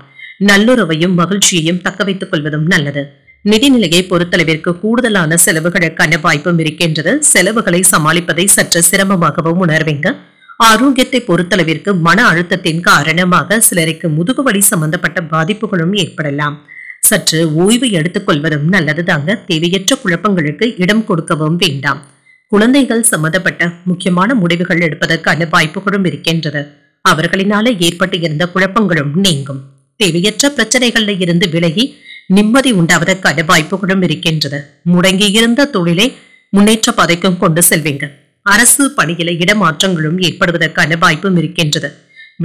நல்லுறவையும் மகிழ்ச்சியையும் தக்க வைத்துக் கொள்வதும் நல்லது. நிதிநிலையை பொறுத்தளவிற்கு கூடுதலான செலவுகளுக்கான வாய்ப்பும் இருக்கின்றது. செலவுகளை சமாளிப்பதை சற்று சிரமமாகவும் உணர்வீங்க. ஆரோக்கியத்தை பொறுத்தளவிற்கு மன அழுத்தத்தின் காரணமாக சிலருக்கு முதுகுவலி சம்பந்தப்பட்ட பாதிப்புகளும் ஏற்படலாம். சற்று ஓய்வு எடுத்துக் கொள்வதும் நல்லதுதாங்க. தேவையற்ற குழப்பங்களுக்கு இடம் கொடுக்கவும் வேண்டாம். குழந்தைகள் சம்பந்தப்பட்ட முக்கியமான முடிவுகள் எடுப்பதற்கான வாய்ப்புகளும் இருக்கின்றது. அவர்களினால ஏற்பட்டு இருந்த குழப்பங்களும் நீங்கும். தேவையற்ற பிரச்சனைகள்ல இருந்து விலகி நிம்மதி உண்டாவதற்கான வாய்ப்புகளும் இருக்கின்றது. முடங்கி இருந்த தொழிலை முன்னேற்ற பாதைக்கும் கொண்டு செல்வீங்க. அரசு பணியில இடமாற்றங்களும் ஏற்படுவதற்கான வாய்ப்பும் இருக்கின்றது.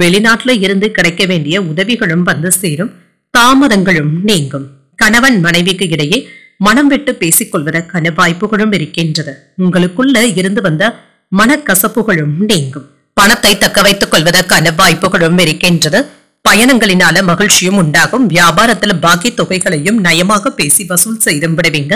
வெளிநாட்டுல இருந்து கிடைக்க வேண்டிய உதவிகளும் வந்து சேரும். தாமதங்களும் நீங்கும். கணவன் மனைவிக்கு இடையே மனம் விட்டு பேசிக் கொள்வதற்கான வாய்ப்புகளும் இருக்கின்றது. உங்களுக்குள்ள இருந்து வந்த மனக்கசப்புகளும் நீங்கும். பணத்தை தக்க வைத்துக் கொள்வதற்கான வாய்ப்புகளும் இருக்கின்றது. பயணங்களினால மகிழ்ச்சியும் உண்டாகும். வியாபாரத்துல பாக்கி தொகைகளையும் நயமாக பேசி வசூல் செய்தும் விடுவீங்க.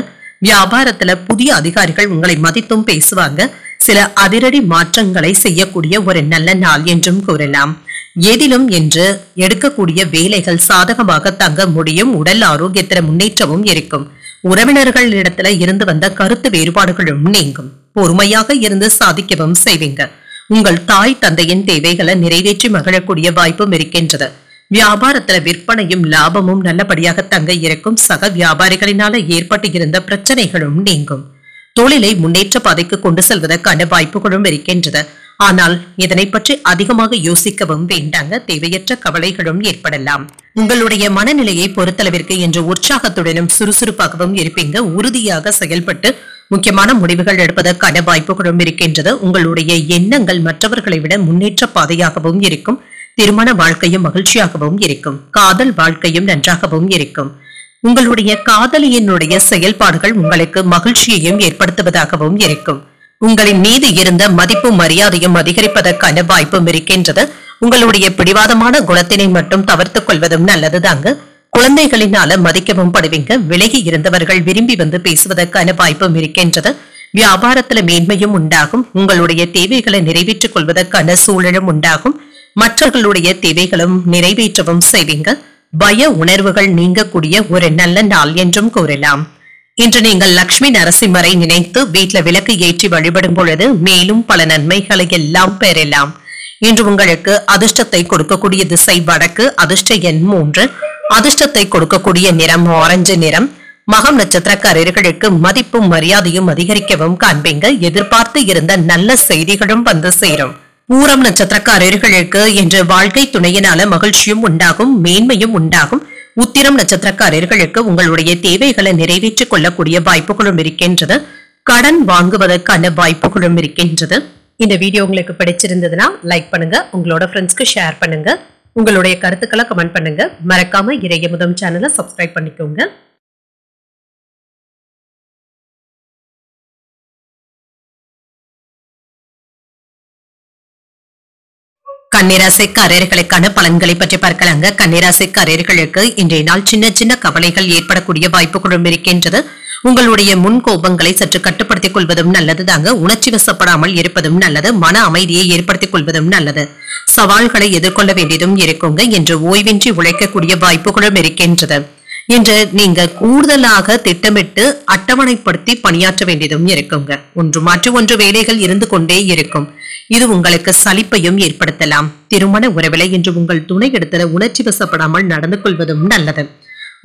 வியாபாரத்துல புதிய அதிகாரிகள் உங்களை மதித்தும் பேசுவாங்க. சில அதிரடி மாற்றங்களை செய்யக்கூடிய ஒரு நல்ல நாள் என்றும் கூறலாம். எதிலும் என்று எடுக்கக்கூடிய வேலைகள் சாதகமாக தங்க முடியும். உடல் ஆரோக்கியத்தில முன்னேற்றமும் இருக்கும். உறவினர்களிடத்துல இருந்து வந்த கருத்து வேறுபாடுகளும் நீங்கும். பொறுமையாக இருந்து சாதிக்கவும் செய்வீங்க. உங்கள் தாய் தந்தையின் தேவைகளை நிறைவேற்றி மகிழக்கூடிய வாய்ப்பும் இருக்கின்றது. வியாபாரத்துல விற்பனையும் லாபமும் நல்லபடியாக தங்க இருக்கும். சக வியாபாரிகளினால ஏற்பட்டு இருந்த பிரச்சனைகளும் நீங்கும். தொழிலை முன்னேற்ற பாதைக்கு கொண்டு செல்வதற்கான வாய்ப்புகளும் இருக்கின்றது. ஆனால் இதனை பற்றி அதிகமாக யோசிக்கவும் வேண்டாங்க. தேவையற்ற கவலைகளும் ஏற்படலாம். உங்களுடைய மனநிலையை பொறுத்தளவிற்கு இன்று உற்சாகத்துடனும் சுறுசுறுப்பாகவும் இருப்பீங்க. உறுதியாக செயல்பட்டு முக்கியமான முடிவுகள் எடுப்பதற்கான வாய்ப்புகளும் இருக்கின்றது. உங்களுடைய எண்ணங்கள் மற்றவர்களை விட முன்னேற்ற பாதையாகவும் இருக்கும். திருமண வாழ்க்கையும் மகிழ்ச்சியாகவும் இருக்கும். காதல் வாழ்க்கையும் நன்றாகவும் இருக்கும். உங்களுடைய காதலியினுடைய செயல்பாடுகள் உங்களுக்கு மகிழ்ச்சியையும் ஏற்படுத்துவதாகவும் இருக்கும். உங்களின் மீது இருந்த மதிப்பு மரியாதையும் அதிகரிப்பதற்கான வாய்ப்பும் இருக்கின்றது. உங்களுடைய பிடிவாதமான குணத்தினை மட்டும் தவிர்த்துக் கொள்வதும் நல்லதுதாங்க. குழந்தைகளினால மதிக்கவும் படுவீங்க. விலகி இருந்தவர்கள் விரும்பி வந்து பேசுவதற்கான வாய்ப்பும் இருக்கின்றது. வியாபாரத்துல மேன்மையும் உண்டாகும். உங்களுடைய தேவைகளை நிறைவேற்றிக் கொள்வதற்கான சூழலும் உண்டாகும். மற்றவர்களுடைய தேவைகளும் நிறைவேற்றவும் செய்வீங்க. பய உணர்வுகள் நீங்கக்கூடிய ஒரு நல்ல நாள் என்றும் கூறலாம். இன்று நீங்கள் லட்சுமி நரசிம்மரை நினைத்து வீட்டுல விளக்கு ஏற்றி வழிபடும் பொழுது மேலும் பல நன்மைகளை எல்லாம் பெறலாம். இன்று உங்களுக்கு அதிர்ஷ்டத்தை கொடுக்கக்கூடிய திசை வடக்கு. அதிர்ஷ்ட எண் 3. அதிர்ஷ்டத்தை கொடுக்கக்கூடிய நிறம் ஆரஞ்சு நிறம். மகம் நட்சத்திரக்காரர்களுக்கு மதிப்பும் மரியாதையும் அதிகரிக்கவும் காண்பீங்க. எதிர்பார்த்து இருந்த நல்ல செய்திகளும் வந்து சேரும். பூரம் நட்சத்திரக்காரர்களுக்கு இன்று வாழ்க்கை துணையினால மகிழ்ச்சியும் உண்டாகும். மேன்மையும் உண்டாகும். உத்திரம் நட்சத்திரக்காரர்களுக்கு உங்களுடைய தேவைகளை நிறைவேற்றிக் கொள்ளக்கூடிய வாய்ப்புகளும் இருக்கின்றது. கடன் வாங்குவதற்கான வாய்ப்புகளும் இருக்கின்றது. இந்த வீடியோ உங்களுக்கு பிடிச்சிருந்ததுன்னா லைக் பண்ணுங்க. உங்களோட ஃப்ரெண்ட்ஸ்க்கு ஷேர் பண்ணுங்க. உங்களுடைய கருத்துக்களை கமெண்ட் பண்ணுங்க. மறக்காம இறையமுதம் சேனலை சப்ஸ்கிரைப் பண்ணிக்கோங்க. கன்னிராசிக்காரர்களுக்கான பலன்களை பற்றி பார்க்கலாங்க. கன்னிராசிக்காரர்களுக்கு இன்றைய நாள் சின்ன சின்ன கவலைகள் ஏற்படக்கூடிய வாய்ப்புகளும் இருக்கின்றது. உங்களுடைய முன் கோபங்களை சற்று கட்டுப்படுத்திக் கொள்வதும் நல்லது தாங்க. உணர்ச்சி வசப்படாமல் இருப்பதும் நல்லது. மன அமைதியை ஏற்படுத்திக் கொள்வதும் நல்லது. சவால்களை எதிர்கொள்ள வேண்டியதும் இருக்குங்க. இன்று ஓய்வின்றி உழைக்கக்கூடிய வாய்ப்புகளும் இருக்கின்றது. இன்று நீங்க கூடுதலாக திட்டமிட்டு அட்டவணைப்படுத்தி பணியாற்ற வேண்டியதும் இருக்குங்க. ஒன்று மாற்று ஒன்று வேலைகள் இருந்து கொண்டே இருக்கும். இது உங்களுக்கு சலிப்பையும் ஏற்படுத்தலாம். திருமண உறவில இன்று உங்கள் துணை இடத்துல உணர்ச்சி வசப்படாமல் நடந்து கொள்வதும் நல்லது.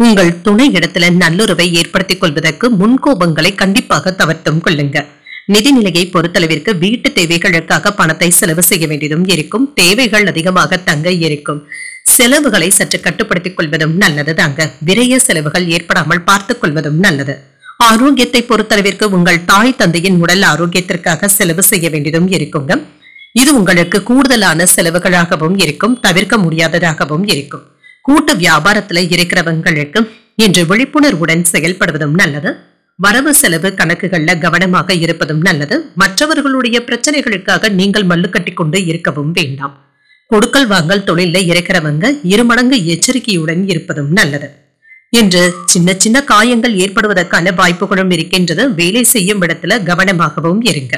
உங்கள் துணை இடத்துல நல்லுறவை ஏற்படுத்திக் கொள்வதற்கு முன்கோபங்களை கண்டிப்பாக தவிர்த்தும் கொள்ளுங்க. நிதிநிலையை பொறுத்தளவிற்கு வீட்டு தேவைகளுக்காக பணத்தை செலவு செய்ய வேண்டியதும் இருக்கும். தேவைகள் அதிகமாக தங்க இருக்கும். செலவுகளை சற்று கட்டுப்படுத்திக் கொள்வதும் நல்லது தாங்க. விரைய செலவுகள் ஏற்படாமல் பார்த்துக் கொள்வதும் நல்லது. ஆரோக்கியத்தை பொறுத்தளவிற்கு உங்கள் தாய் தந்தையின் உடல் ஆரோக்கியத்திற்காக செலவு செய்ய வேண்டியதும் இருக்குங்க. இது உங்களுக்கு கூடுதலான செலவுகளாகவும் இருக்கும். தவிர்க்க முடியாததாகவும் இருக்கும். கூட்டு வியாபாரத்துல இருக்கிறவங்களுக்கு இன்று விழிப்புணர்வுடன் செயல்படுவதும் நல்லது. வரவு செலவு கணக்குகள்ல கவனமாக இருப்பதும் நல்லது. மற்றவர்களுடைய பிரச்சனைகளுக்காக நீங்கள் மல்லு கட்டி கொண்டு இருக்கவும் வேண்டாம். கொடுக்கல் வாங்கல் தொழில இருக்கிறவங்க இருமடங்கு எச்சரிக்கையுடன் இருப்பதும் நல்லது. என்று சின்ன சின்ன காயங்கள் ஏற்படுவதற்கான வாய்ப்புகளும் இருக்கின்றது. வேலை செய்யும் இடத்துல கவனமாகவும் இருங்க.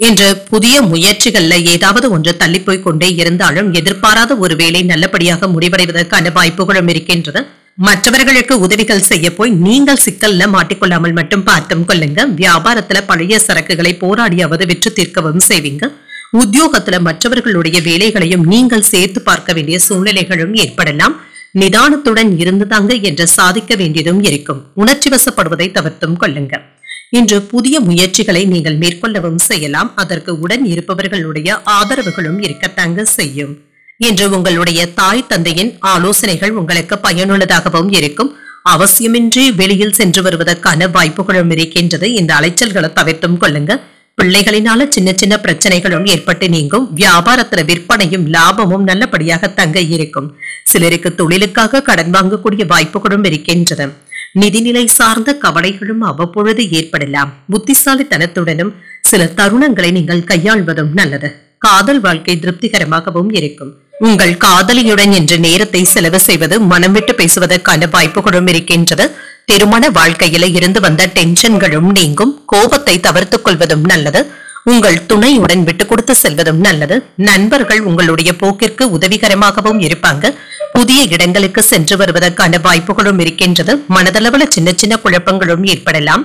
இன்று புதிய முயற்சிகள்ல ஏதாவது ஒன்று தள்ளி போய் கொண்டே இருந்தாலும் எதிர்பாராத ஒரு வேலை நல்லபடியாக முடிவடைவதற்கான வாய்ப்புகளும் இருக்கின்றது. மற்றவர்களுக்கு உதவிகள் செய்ய போய் நீங்கள் சிக்கல்ல மாட்டிக்கொள்ளாமல் மட்டும் பார்த்தும் கொள்ளுங்க. வியாபாரத்துல பழைய சரக்குகளை போராடியாவது விற்று தீர்க்கவும் செய்வீங்க. உத்தியோகத்துல மற்றவர்களுடைய வேலைகளையும் நீங்கள் சேர்த்து பார்க்க வேண்டிய சூழ்நிலைகளும் ஏற்படலாம். நிதானத்துடன் இருந்துதாங்க என்று சாதிக்க வேண்டியதும் இருக்கும். உணர்ச்சி வசப்படுவதை தவிர்த்தும் கொள்ளுங்க. இன்று புதிய முயற்சிகளை நீங்கள் மேற்கொள்ளவும் செய்யலாம். அதற்கு உடன் இருப்பவர்களுடைய ஆதரவுகளும் இருக்கத்தாங்க செய்யும். இன்று உங்களுடைய தாய் தந்தையின் ஆலோசனைகள் உங்களுக்கு பயனுள்ளதாகவும் இருக்கும். அவசியமின்றி வெளியில் சென்று வருவதற்கான வாய்ப்புகளும் இருக்கின்றது. இந்த அலைச்சல்களை தவிர்த்தும் கொள்ளுங்க. பிள்ளைகளினால சின்ன சின்ன பிரச்சனைகளும் ஏற்பட்டு நீங்கும். வியாபாரத்துல விற்பனையும் லாபமும் நல்லபடியாக தங்க இருக்கும். சிலருக்கு தொழிலுக்காக கடன் வாங்கக்கூடிய வாய்ப்புகளும் இருக்கின்றது. நிதிநிலை சார்ந்த கவலைகளும் அவ்வப்பொழுது ஏற்படலாம். புத்திசாலித்தனத்துடனும் சில தருணங்களை நீங்கள் கையாள்வதும் நல்லது. காதல் வாழ்க்கை திருப்திகரமாகவும் இருக்கும். உங்கள் காதலியுடன் என்ற நேரத்தை செலவு செய்வது மனம் விட்டு பேசுவதற்கான வாய்ப்புகளும் இருக்கின்றது. திருமண வாழ்க்கையில இருந்து வந்த டென்ஷன்களும் நீங்கும். கோபத்தை தவிர்த்துக் கொள்வதும் நல்லது. உங்கள் துணையுடன் விட்டு கொடுத்து செல்வதும் நல்லது. நண்பர்கள் உங்களுடைய போக்கிற்கு உதவிகரமாகவும் இருப்பாங்க. புதிய இடங்களுக்கு சென்று வருவதற்கான வாய்ப்புகளும் இருக்கின்றது. மனதளவுல சின்ன சின்ன குழப்பங்களும் ஏற்படலாம்.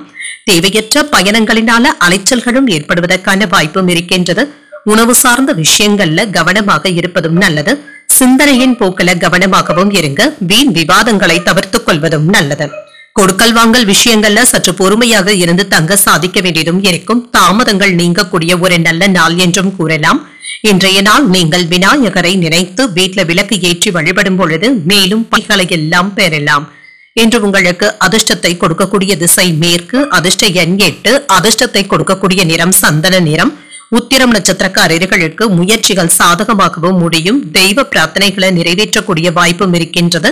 தேவையற்ற பயணங்களினால அலைச்சல்களும் ஏற்படுவதற்கான வாய்ப்பும் இருக்கின்றது. உணவு சார்ந்த விஷயங்கள்ல கவனமாக இருப்பதும் நல்லது. சிந்தனையின் போக்கில கவனமாகவும் இருங்க. வீண் விவாதங்களை தவிர்த்துக் கொள்வதும் நல்லது. கொடுக்கல் வாங்கல் விஷயங்கள்ல சற்று பொறுமையாக இருந்து தங்க சாதிக்க வேண்டியதும் இருக்கும். தாமதங்கள் நீங்கக்கூடிய ஒரு நல்ல நாள் என்றும் கூறலாம். இன்றைய நாள் நீங்கள் விநாயகரை நினைத்து வீட்டில் விளக்கு ஏற்றி வழிபடும் பொழுது மேலும் பணிகளை எல்லாம் பெறலாம். இன்று உங்களுக்கு அதிர்ஷ்டத்தை கொடுக்கக்கூடிய திசை மேற்கு. அதிர்ஷ்ட எண் 8. அதிர்ஷ்டத்தை கொடுக்கக்கூடிய நிறம் சந்தன நிறம். உத்திரம் நட்சத்திரக்காரர்களுக்கு முயற்சிகள் சாதகமாகவும் முடியும். தெய்வ பிரார்த்தனைகளை நிறைவேற்றக்கூடிய வாய்ப்பும் இருக்கின்றது.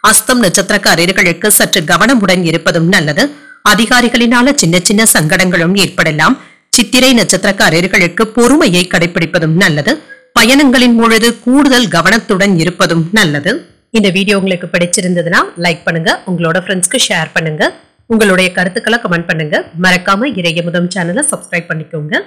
அஸ்தம் நட்சத்திரக்காரர்களுக்கு சற்று கவனமுடன் இருப்பதும் நல்லது. அதிகாரிகளினால சின்ன சின்ன சங்கடங்களும் ஏற்படலாம். சித்திரை நட்சத்திரக்காரர்களுக்கு பொறுமையை கடைபிடிப்பதும் நல்லது. பயணங்களின் பொழுது கூடுதல் கவனத்துடன் இருப்பதும் நல்லது. இந்த வீடியோ உங்களுக்கு பிடிச்சிருந்ததுன்னா லைக் பண்ணுங்க, உங்களோட ஃப்ரெண்ட்ஸ்க்கு ஷேர் பண்ணுங்க, உங்களுடைய கருத்துக்களை கமெண்ட் பண்ணுங்க. மறக்காம இறையமுதம் சேனலை சப்ஸ்கிரைப் பண்ணிக்கோங்க.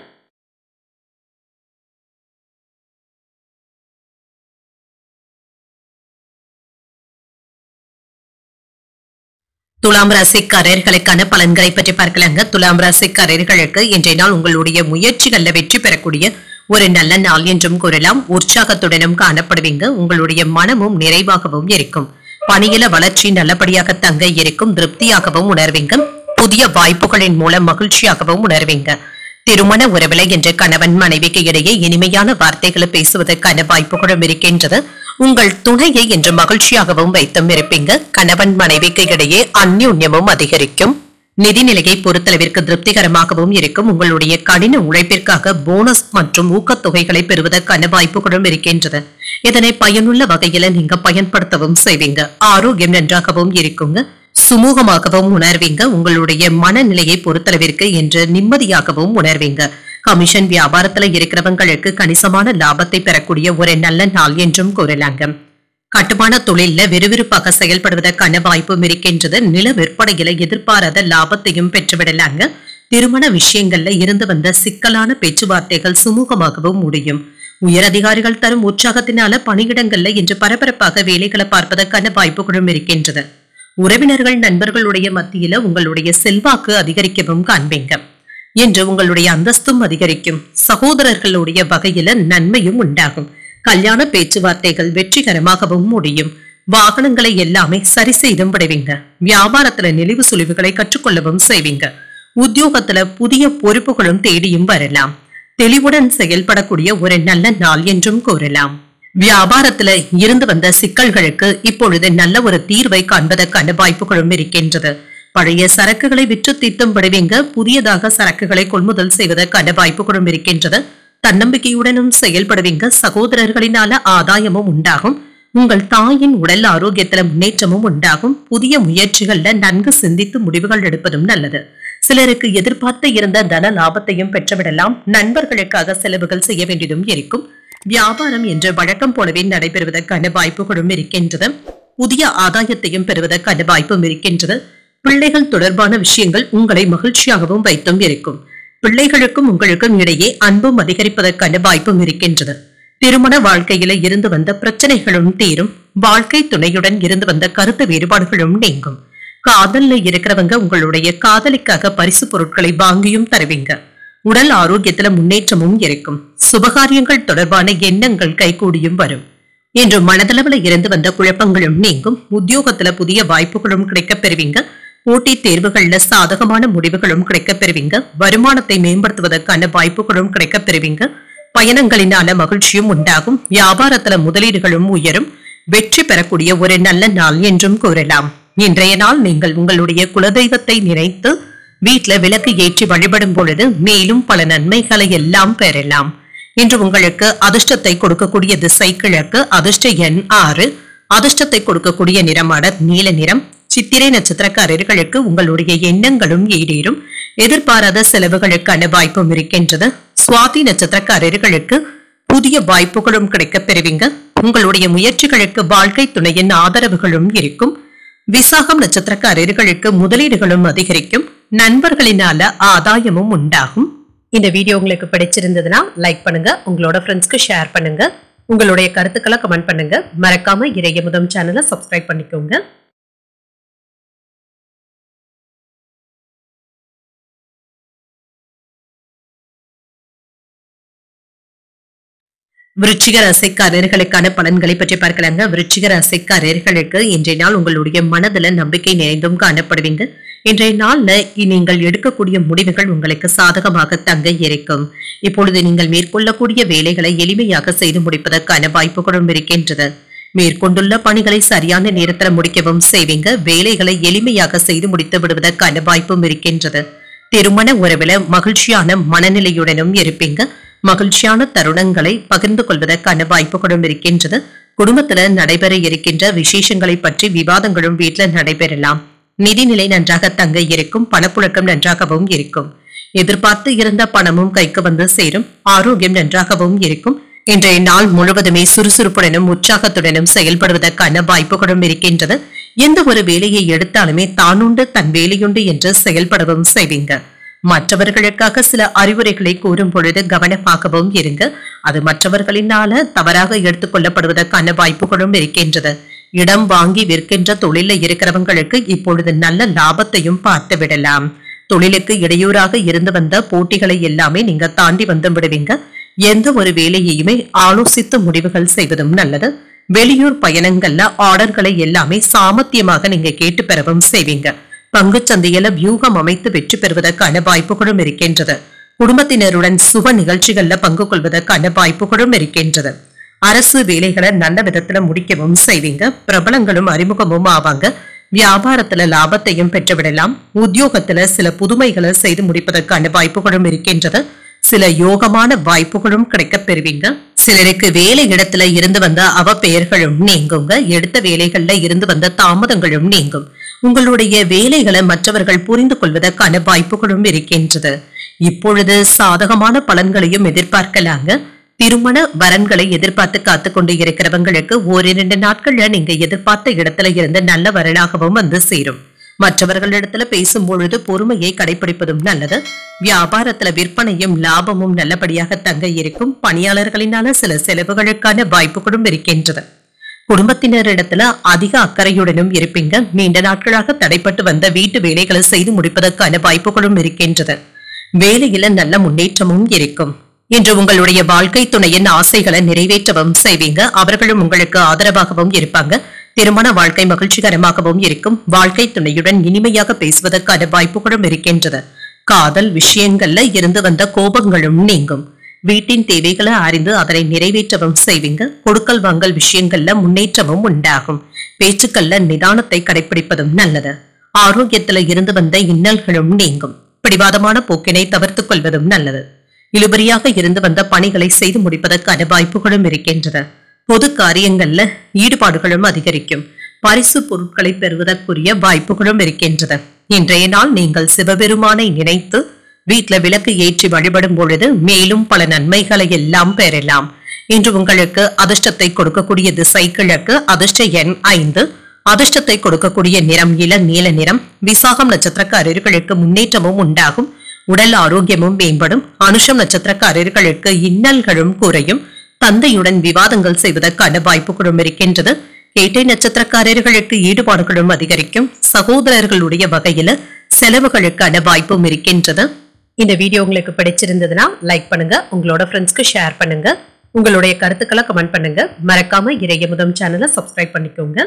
துலாம் ராசிக்காரர்களுக்கான பலன்களை பற்றி பார்க்கலாங்க. துலாம் ராசிக்காரர்களுக்கு இன்றைய நாள் உங்களுடைய முயற்சிகள்ல வெற்றி பெறக்கூடிய ஒரு நல்ல நாள் என்றும் கூறலாம். உற்சாகத்துடனும் காணப்படுவீங்க. உங்களுடைய மனமும் நிறைவாகவும் இருக்கும். பணியில வளர்ச்சி நல்லபடியாக தங்க இருக்கும். திருப்தியாகவும் உணர்வீங்க. புதிய வாய்ப்புகளின் மூலம் மகிழ்ச்சியாகவும் உணர்வீங்க. திருமண உறவில என்ற கணவன் மனைவிக்கு இடையே இனிமையான வார்த்தைகளை பேசுவதற்கான வாய்ப்புகளும் இருக்கின்றது. உங்கள் துணையை என்று மகிழ்ச்சியாகவும் வைத்தும் இருப்பீங்க. கணவன் மனைவிக்கு இடையே அந்யோன்யமும் அதிகரிக்கும். நிதிநிலையை பொறுத்தளவிற்கு திருப்திகரமாகவும் இருக்கும். உங்களுடைய கடின உழைப்பிற்காக போனஸ் மற்றும் ஊக்கத்தொகைகளை பெறுவதற்கான வாய்ப்புகளும் இருக்கின்றது. இதனை பயனுள்ள வகையில நீங்க பயன்படுத்தவும் செய்வீங்க. ஆரோக்கியம் நன்றாகவும் இருக்குங்க. சுமூகமாகவும் உணர்வீங்க. உங்களுடைய மனநிலையை பொறுத்தளவிற்கு என்று நிம்மதியாகவும் உணர்வீங்க. கமிஷன் வியாபாரத்துல இருக்கிறவங்களுக்கு கணிசமான லாபத்தை பெறக்கூடிய ஒரு நல்ல நாள் என்றும் கூறலாங்க. கட்டுமான தொழில விறுவிறுப்பாக செயல்படுவதற்கான வாய்ப்பும் இருக்கின்றது. நில விற்பனையில எதிர்பாராத லாபத்தையும் பெற்றுவிடலாங்க. திருமண விஷயங்கள்ல இருந்து வந்த சிக்கலான பேச்சுவார்த்தைகள் சுமூகமாகவும் முடியும். உயரதிகாரிகள் தரும் உற்சாகத்தினால பணியிடங்கள்ல இன்று பரபரப்பாக வேலைகளை பார்ப்பதற்கான வாய்ப்புகளும் இருக்கின்றது. உறவினர்கள் நண்பர்களுடைய மத்தியில உங்களுடைய செல்வாக்கு அதிகரிக்கவும் காண்பீங்க. என்று உங்களுடைய அந்தஸ்தும் அதிகரிக்கும். சகோதரர்களுடைய வகையில நன்மையும் உண்டாகும். கல்யாண பேச்சுவார்த்தைகள் வெற்றிகரமாகவும் முடியும். வாகனங்களை எல்லாமே சரி செய்தும் விடுவீங்க. வியாபாரத்துல நெளிவு சுழிவுகளை கற்றுக்கொள்ளவும் செய்வீங்க. உத்தியோகத்துல புதிய பொறுப்புகளும் தேடியும் வரலாம். தெளிவுடன் செயல்படக்கூடிய ஒரு நல்ல நாள் என்றும் கூறலாம். வியாபாரத்துல இருந்து வந்த சிக்கல்களுக்கு இப்பொழுது நல்ல ஒரு தீர்வை காண்பதற்கான வாய்ப்புகளும் இருக்கின்றது. பழைய சரக்குகளை விற்று தீர்த்தும் விடுவீங்க. புதியதாக சரக்குகளை கொள்முதல் செய்வதற்கான வாய்ப்புகளும் இருக்கின்றது. தன்னம்பிக்கையுடனும் செயல்படுவீங்க. சகோதரர்களினால ஆதாயமும் உண்டாகும். உங்கள் தாயின் உடல் ஆரோக்கியத்துல முன்னேற்றமும் உண்டாகும். புதிய முயற்சிகள்ல நன்கு சிந்தித்து முடிவுகள் எடுப்பதும் நல்லது. சிலருக்கு எதிர்பார்த்து இருந்த தன லாபத்தையும் பெற்றுவிடலாம். நண்பர்களுக்காக செலவுகள் செய்ய வேண்டியதும் இருக்கும். வியாபாரம் என்ற வழக்கம் போலவே நடைபெறுவதற்கான வாய்ப்புகளும் இருக்கின்றது. புதிய ஆதாயத்தையும் பெறுவதற்கான வாய்ப்பும் இருக்கின்றது. பிள்ளைகள் தொடர்பான விஷயங்கள் உங்களை மகிழ்ச்சியாகவும் வைத்தும் இருக்கும். பிள்ளைகளுக்கும் உங்களுக்கும் இடையே அன்பும் அதிகரிப்பதற்கான வாய்ப்பும் இருக்கின்றது. திருமண வாழ்க்கையில இருந்து வந்த பிரச்சனைகளும் தீரும். வாழ்க்கை துணையுடன் இருந்து வந்த கருத்து வேறுபாடுகளும் நீங்கும். காதல்ல இருக்கிறவங்க உங்களுடைய காதலிக்காக பரிசு பொருட்களை வாங்கியும் தருவீங்க. உடல் ஆரோக்கியத்துல முன்னேற்றமும் இருக்கும். சுபகாரியங்கள் தொடர்பான எண்ணங்கள் கைகூடியும் வரும். என்று மனதளவுல இருந்து வந்த குழப்பங்களும் நீங்கும். உத்தியோகத்துல புதிய வாய்ப்புகளும் கிடைக்கப் பெறுவீங்க. போட்டித் தேர்வுகள்ல சாதகமான முடிவுகளும் கிடைக்கப் பெறுவீங்க. வருமானத்தை மேம்படுத்துவதற்கான வாய்ப்புகளும் கிடைக்கப் பெறுவீங்க. பயணங்களினால மகிழ்ச்சியும் உண்டாகும். வியாபாரத்துல முதலீடுகளும் உயரும். வெற்றி பெறக்கூடிய ஒரு நல்ல நாள் என்றும் கூறலாம். இன்றைய நாள் நீங்கள் உங்களுடைய குலதெய்வத்தை நினைத்து வீட்டுல விளக்கு ஏற்றி வழிபடும் பொழுது மேலும் பல நன்மைகளை எல்லாம் பெறலாம். இன்று உங்களுக்கு அதிர்ஷ்டத்தை கொடுக்கக்கூடிய திசை கிழக்கு. அதிர்ஷ்ட எண் 6. அதிர்ஷ்டத்தை கொடுக்கக்கூடிய நிறமான நீல நிறம். சித்திரை நட்சத்திரக்காரர்களுக்கு உங்களுடைய எண்ணங்களும் ஈடேறும். எதிர்பாராத செலவுகளுக்கான வாய்ப்பும் இருக்கின்றது. சுவாதி நட்சத்திரக்காரர்களுக்கு புதிய வாய்ப்புகளும் கிடைக்கப் பெறுவீங்க. உங்களுடைய முயற்சிகளுக்கு வாழ்க்கை துணையின் ஆதரவுகளும் இருக்கும். விசாகம் நட்சத்திரக்காரர்களுக்கு முதலீடுகளும் அதிகரிக்கும். நண்பர்களினால ஆதாயமும் உண்டாகும். இந்த வீடியோ உங்களுக்கு பிடிச்சிருந்ததுன்னா லைக் பண்ணுங்க, உங்களோட ஃப்ரெண்ட்ஸ்க்கு ஷேர் பண்ணுங்க, உங்களுடைய கருத்துக்களை கமெண்ட் பண்ணுங்க. மறக்காம இறையமுதம் சேனலை சப்ஸ்கிரைப் பண்ணிக்கோங்க. விருச்சிக ராசிக்காரர்களுக்கான பலன்களை பற்றி பார்க்கலாங்க. விருச்சிக ராசிக்காரர்களுக்கு இன்றைய நாள் உங்களுடைய மனதுல நம்பிக்கை நிறைந்தும் காணப்படுவீங்க. இன்றைய நாள்ல நீங்கள் எடுக்கக்கூடிய முடிவுகள் உங்களுக்கு சாதகமாக தங்க இருக்கும். இப்பொழுது நீங்கள் மேற்கொள்ளக்கூடிய வேலைகளை எளிமையாக செய்து முடிப்பதற்கான வாய்ப்புகளும் இருக்கின்றது. மேற்கொண்டுள்ள பணிகளை சரியான நேரத்தில் முடிக்கவும் செய்வீங்க. வேலைகளை எளிமையாக செய்து முடித்து விடுவதற்கான வாய்ப்பும் இருக்கின்றது. திருமண உறவுல மகிழ்ச்சியான மனநிலையுடனும் இருப்பீங்க. மகிழ்ச்சியான தருணங்களை பகிர்ந்து கொள்வதற்கான வாய்ப்புகளும் இருக்கின்றது. குடும்பத்துல நடைபெற இருக்கின்ற விசேஷங்களை பற்றி விவாதங்களும் வீட்டுல நடைபெறலாம். நிதிநிலை நன்றாக தங்க இருக்கும். பணப்புழக்கம் நன்றாகவும் இருக்கும். எதிர்பார்த்து இருந்த பணமும் கைக்கு வந்து சேரும். ஆரோக்கியம் நன்றாகவும் இருக்கும். இன்றைய நாள் முழுவதுமே சுறுசுறுப்புடனும் உற்சாகத்துடனும் செயல்படுவதற்கான வாய்ப்புகளும் இருக்கின்றது. எந்த ஒரு வேலையை எடுத்தாலுமே தானுண்டு தன் வேலையுண்டு என்று செயல்படவும் செய்வீங்க. மற்றவர்களுக்காக சில அறிவுரைகளை கூறும் பொழுது கவனமாகவும் இருங்க. அது மற்றவர்களினால தவறாக எடுத்துக் கொள்ளப்படுவதற்கான வாய்ப்புகளும் இருக்கின்றது. இடம் வாங்கி விற்கின்ற தொழில இருக்கிறவங்களுக்கு இப்பொழுது நல்ல லாபத்தையும் பார்த்து விடலாம். தொழிலுக்கு இடையூறாக இருந்து வந்த போட்டிகளை எல்லாமே நீங்க தாண்டி வந்து விடுவீங்க. எந்த ஒரு வேலையையுமே ஆலோசித்து முடிவுகள் செய்வதும் நல்லது. வெளியூர் பயணங்கள்ல ஆர்டர்களை எல்லாமே சாமர்த்தியமாக நீங்க கேட்டு பெறவும் செய்வீங்க. பங்கு சந்தையில வியூகம் அமைத்து வெற்றி பெறுவதற்கான வாய்ப்புகளும் இருக்கின்றது. குடும்பத்தினருடன் சுப நிகழ்ச்சிகள்ல பங்கு கொள்வதற்கான வாய்ப்புகளும் இருக்கின்றது. அரசு வேலைகளை நல்ல விதத்துல முடிக்கவும் செய்வீங்க. பிரபலங்களும் அறிமுகமும் ஆவாங்க. வியாபாரத்துல லாபத்தையும் பெற்றுவிடலாம். உத்தியோகத்துல சில புதுமைகளை செய்து முடிப்பதற்கான வாய்ப்புகளும் இருக்கின்றது. சில யோகமான வாய்ப்புகளும் கிடைக்க பெறுவீங்க. சிலருக்கு வேலை இடத்துல இருந்து வந்த அவப்பெயர்களும் நீங்குங்க. எடுத்த வேலைகள்ல இருந்து வந்த தாமதங்களும் நீங்கும். உங்களுடைய வேலைகளை மற்றவர்கள் புரிந்து கொள்வதற்கான வாய்ப்புகளும் இருக்கின்றது. இப்பொழுது சாதகமான பலன்களையும் எதிர்பார்க்கலாங்க. திருமண வரன்களை எதிர்பார்த்து காத்து கொண்டு இருக்கிறவங்களுக்கு ஓரிரண்டு நாட்கள்ல நீங்க எதிர்பார்த்த இடத்துல இருந்து நல்ல வரலாகவும் வந்து சேரும். மற்றவர்களிடத்துல பேசும் பொழுது பொறுமையை கடைபிடிப்பதும் நல்லது. வியாபாரத்துல விற்பனையும் லாபமும் நல்லபடியாக தங்க இருக்கும். பணியாளர்களினால சில செலவுகளுக்கான வாய்ப்புகளும் இருக்கின்றது. குடும்பத்தினரிடத்துல அதிக அக்கறையுடனும் இருப்பீங்க. நீண்ட நாட்களாக தடைப்பட்டு வந்த வீட்டு வேலைகளை செய்து முடிப்பதற்கான வாய்ப்புகளும் இருக்கின்றது. வேலையில நல்ல முன்னேற்றமும் இருக்கும். இன்று உங்களுடைய வாழ்க்கை துணையின் ஆசைகளை நிறைவேற்றவும் செய்வீங்க. அவர்களும் உங்களுக்கு ஆதரவாகவும் இருப்பாங்க. திருமண வாழ்க்கை மகிழ்ச்சிகரமாகவும் இருக்கும். வாழ்க்கை துணையுடன் இனிமையாக பேசுவதற்கான வாய்ப்புகளும் இருக்கின்றது. காதல் விஷயங்கள்ல இருந்து வந்த கோபங்களும் நீங்கும். வீட்டின் தேவைகளை அறிந்து அதனை நிறைவேற்றவும் செய்வீங்க. கொடுக்கல் வாங்கல் விஷயங்கள்ல முன்னேற்றமும் உண்டாகும். பேச்சுக்கள்ல நிதானத்தை கடைபிடிப்பதும் நல்லது. ஆரோக்கியத்துல இருந்து வந்த இன்னல்களும் நீங்கும். பிடிவாதமான போக்கினை தவிர்த்துக் கொள்வதும் நல்லது. இழுபறியாக இருந்து வந்த பணிகளை செய்து முடிப்பதற்கான வாய்ப்புகளும் இருக்கின்றன. பொது காரியங்கள்ல ஈடுபாடுகளும் அதிகரிக்கும். பரிசு பொருட்களை பெறுவதற்குரிய வாய்ப்புகளும் இருக்கின்றன. இன்றைய நாள் நீங்கள் சிவபெருமானை நினைத்து வீட்டுல விளக்கு ஏற்றி வழிபடும் பொழுது மேலும் பல நன்மைகளை எல்லாம் பெறலாம். இன்று உங்களுக்கு அதிர்ஷ்டத்தை கொடுக்கக்கூடிய திசை கிழக்கு. அதிர்ஷ்ட எண் 5. அதிர்ஷ்டத்தை கொடுக்கக்கூடிய நிறம் இளநீல நிறம். விசாகம் நட்சத்திரக்காரர்களுக்கு முன்னேற்றமும் உண்டாகும். உடல் ஆரோக்கியமும் மேம்படும். அனுஷம் நட்சத்திரக்காரர்களுக்கு இன்னல்களும் குறையும். தந்தையுடன் விவாதங்கள் செய்வதற்கான வாய்ப்புகளும் இருக்கின்றது. கேட்டை நட்சத்திரக்காரர்களுக்கு ஈடுபாடுகளும் அதிகரிக்கும். சகோதரர்களுடைய வகையில செலவுகளுக்கான வாய்ப்பும் இருக்கின்றது. இந்த வீடியோ உங்களுக்கு பிடிச்சிருந்ததுன்னா லைக் பண்ணுங்க, உங்களோட ஃப்ரெண்ட்ஸ்க்கு ஷேர் பண்ணுங்க, உங்களுடைய கருத்துக்களை கமெண்ட் பண்ணுங்க. மறக்காம இறையமுதம் சேனலை சப்ஸ்கிரைப் பண்ணிக்கோங்க.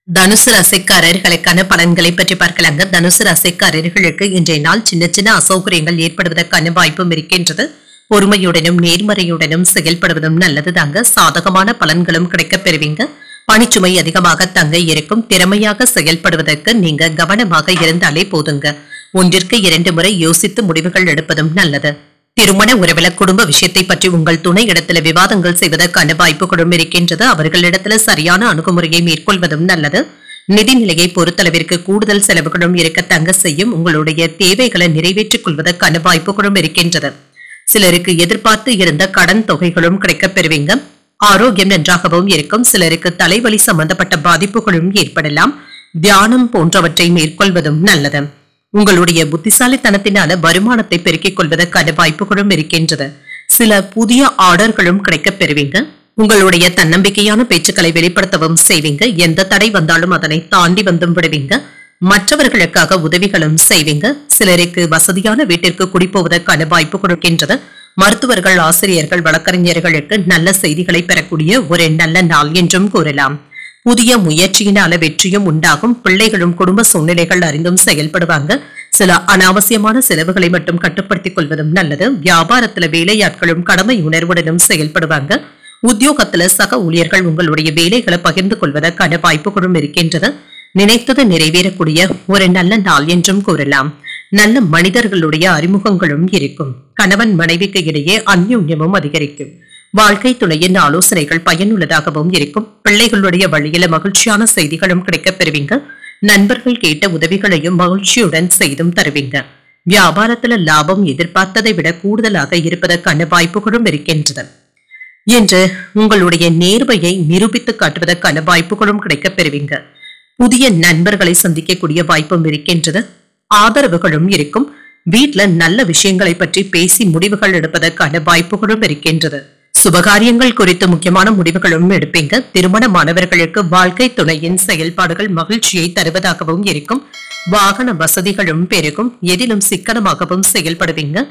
தனுசு ராசிக்காரர்களுக்கான பலன்களை பற்றி பார்க்கலாங்க. தனுசு ராசிக்காரர்களுக்கு இன்றைய நாள் சின்ன சின்ன அசௌகரியங்கள் ஏற்படுவதற்கான வாய்ப்பும் இருக்கின்றது. பொறுமையுடனும் நேர்மறையுடனும் செயல்படுவதும் நல்லதுதாங்க. சாதகமான பலன்களும் கிடைக்க பெறுவீங்க. பணிச்சுமை அதிகமாக தங்க இருக்கும். திறமையாக செயல்படுவதற்கு நீங்க கவனமாக இருந்தாலே போதுங்க. 1ற்கு 2 முறை யோசித்து முடிவுகள் எடுப்பதும் நல்லது. திருமண உறவுல குடும்ப விஷயத்தை பற்றி உங்கள் துணை இடத்துல விவாதங்கள் செய்வதற்கான வாய்ப்புகளும் இருக்கின்றது. அவர்களிடத்துல சரியான அணுகுமுறையை மேற்கொள்வதும் நல்லது. நிதிநிலையை பொறுத்தளவிற்கு கூடுதல் செலவுகளும் இருக்க தங்க செய்யும். உங்களுடைய தேவைகளை நிறைவேற்றிக் கொள்வதற்கான வாய்ப்புகளும் இருக்கின்றது. சிலருக்கு எதிர்பார்த்து இருந்த கடன் தொகைகளும் கிடைக்க பெறுவீங்க. ஆரோக்கியம் நன்றாகவும் இருக்கும். சிலருக்கு தலைவலி சம்பந்தப்பட்ட பாதிப்புகளும் ஏற்படலாம். தியானம் போன்றவற்றை மேற்கொள்வதும் நல்லது. உங்களுடைய புத்திசாலித்தனத்தினால வருமானத்தை பெருக்கிக் கொள்வதற்கான வாய்ப்புகளும் இருக்கின்றது. சில புதிய ஆர்டர்களும் கிடைக்கப் பெறுவீங்க. உங்களுடைய தன்னம்பிக்கையான பேச்சுக்களை வெளிப்படுத்தவும் செய்வீங்க. எந்த தடை வந்தாலும் அதனை தாண்டி வந்தும் விடுவீங்க. மற்றவர்களுக்காக உதவிகளும் செய்வீங்க. சிலருக்கு வசதியான வீட்டிற்கு குடிப்போவதற்கான வாய்ப்பு கொடுக்கின்றது. மருத்துவர்கள், ஆசிரியர்கள், வழக்கறிஞர்களுக்கு நல்ல செய்திகளை பெறக்கூடிய ஒரு நல்ல நாள் என்றும் கூறலாம். புதிய முயற்சியினால வெற்றியும் உண்டாகும். பிள்ளைகளும் குடும்ப சூழ்நிலைகள் அறிந்தும் செயல்படுவாங்க. சில அனாவசியமான செலவுகளை மட்டும் கட்டுப்படுத்திக் கொள்வதும் நல்லது. வியாபாரத்துல வேலையாட்களும் கடமை உணர்வுடனும் செயல்படுவாங்க. உத்தியோகத்துல சக ஊழியர்கள் உங்களுடைய வேலைகளை பகிர்ந்து கொள்வதற்கான வாய்ப்புகளும் இருக்கின்றது. நினைத்தது நிறைவேறக்கூடிய ஒரு நல்ல நாள் என்றும் கூறலாம். நல்ல மனிதர்களுடைய அறிமுகங்களும் இருக்கும். கணவன் மனைவிக்கு இடையே அந்யோன்யமும் அதிகரிக்கும். வாழ்க்கை துணையின் ஆலோசனைகள் பயனுள்ளதாகவும் இருக்கும். பிள்ளைகளுடைய வழியில மகிழ்ச்சியான செய்திகளும் கிடைக்கப் பெறுவீங்க. நண்பர்கள் கேட்ட உதவிகளையும் மகிழ்ச்சியுடன் செய்தும் தருவீங்க. வியாபாரத்துல லாபம் எதிர்பார்த்ததை விட கூடுதலாக இருப்பதற்கான வாய்ப்புகளும் இருக்கின்றது. என்று உங்களுடைய நேர்மையை நிரூபித்து காட்டுவதற்கான வாய்ப்புகளும் கிடைக்கப் பெறுவீங்க. புதிய நண்பர்களை சந்திக்கக்கூடிய வாய்ப்பும் இருக்கின்றது. ஆதரவுகளும் இருக்கும். வீட்டுல நல்ல விஷயங்களை பற்றி பேசி முடிவுகள் எடுப்பதற்கான வாய்ப்புகளும் இருக்கின்றது. சுபகாரியங்கள் குறித்து முக்கியமான முடிவுகளும் எடுப்பீங்க. திருமணமானவர்களுக்கு வாழ்க்கை துணையின் செயல்பாடுகள் மகிழ்ச்சியை தருவதாகவும் இருக்கும். வாகன வசதிகளும் பெருகும். எதிலும் சிக்கனமாகவும் செயல்படுவீங்க.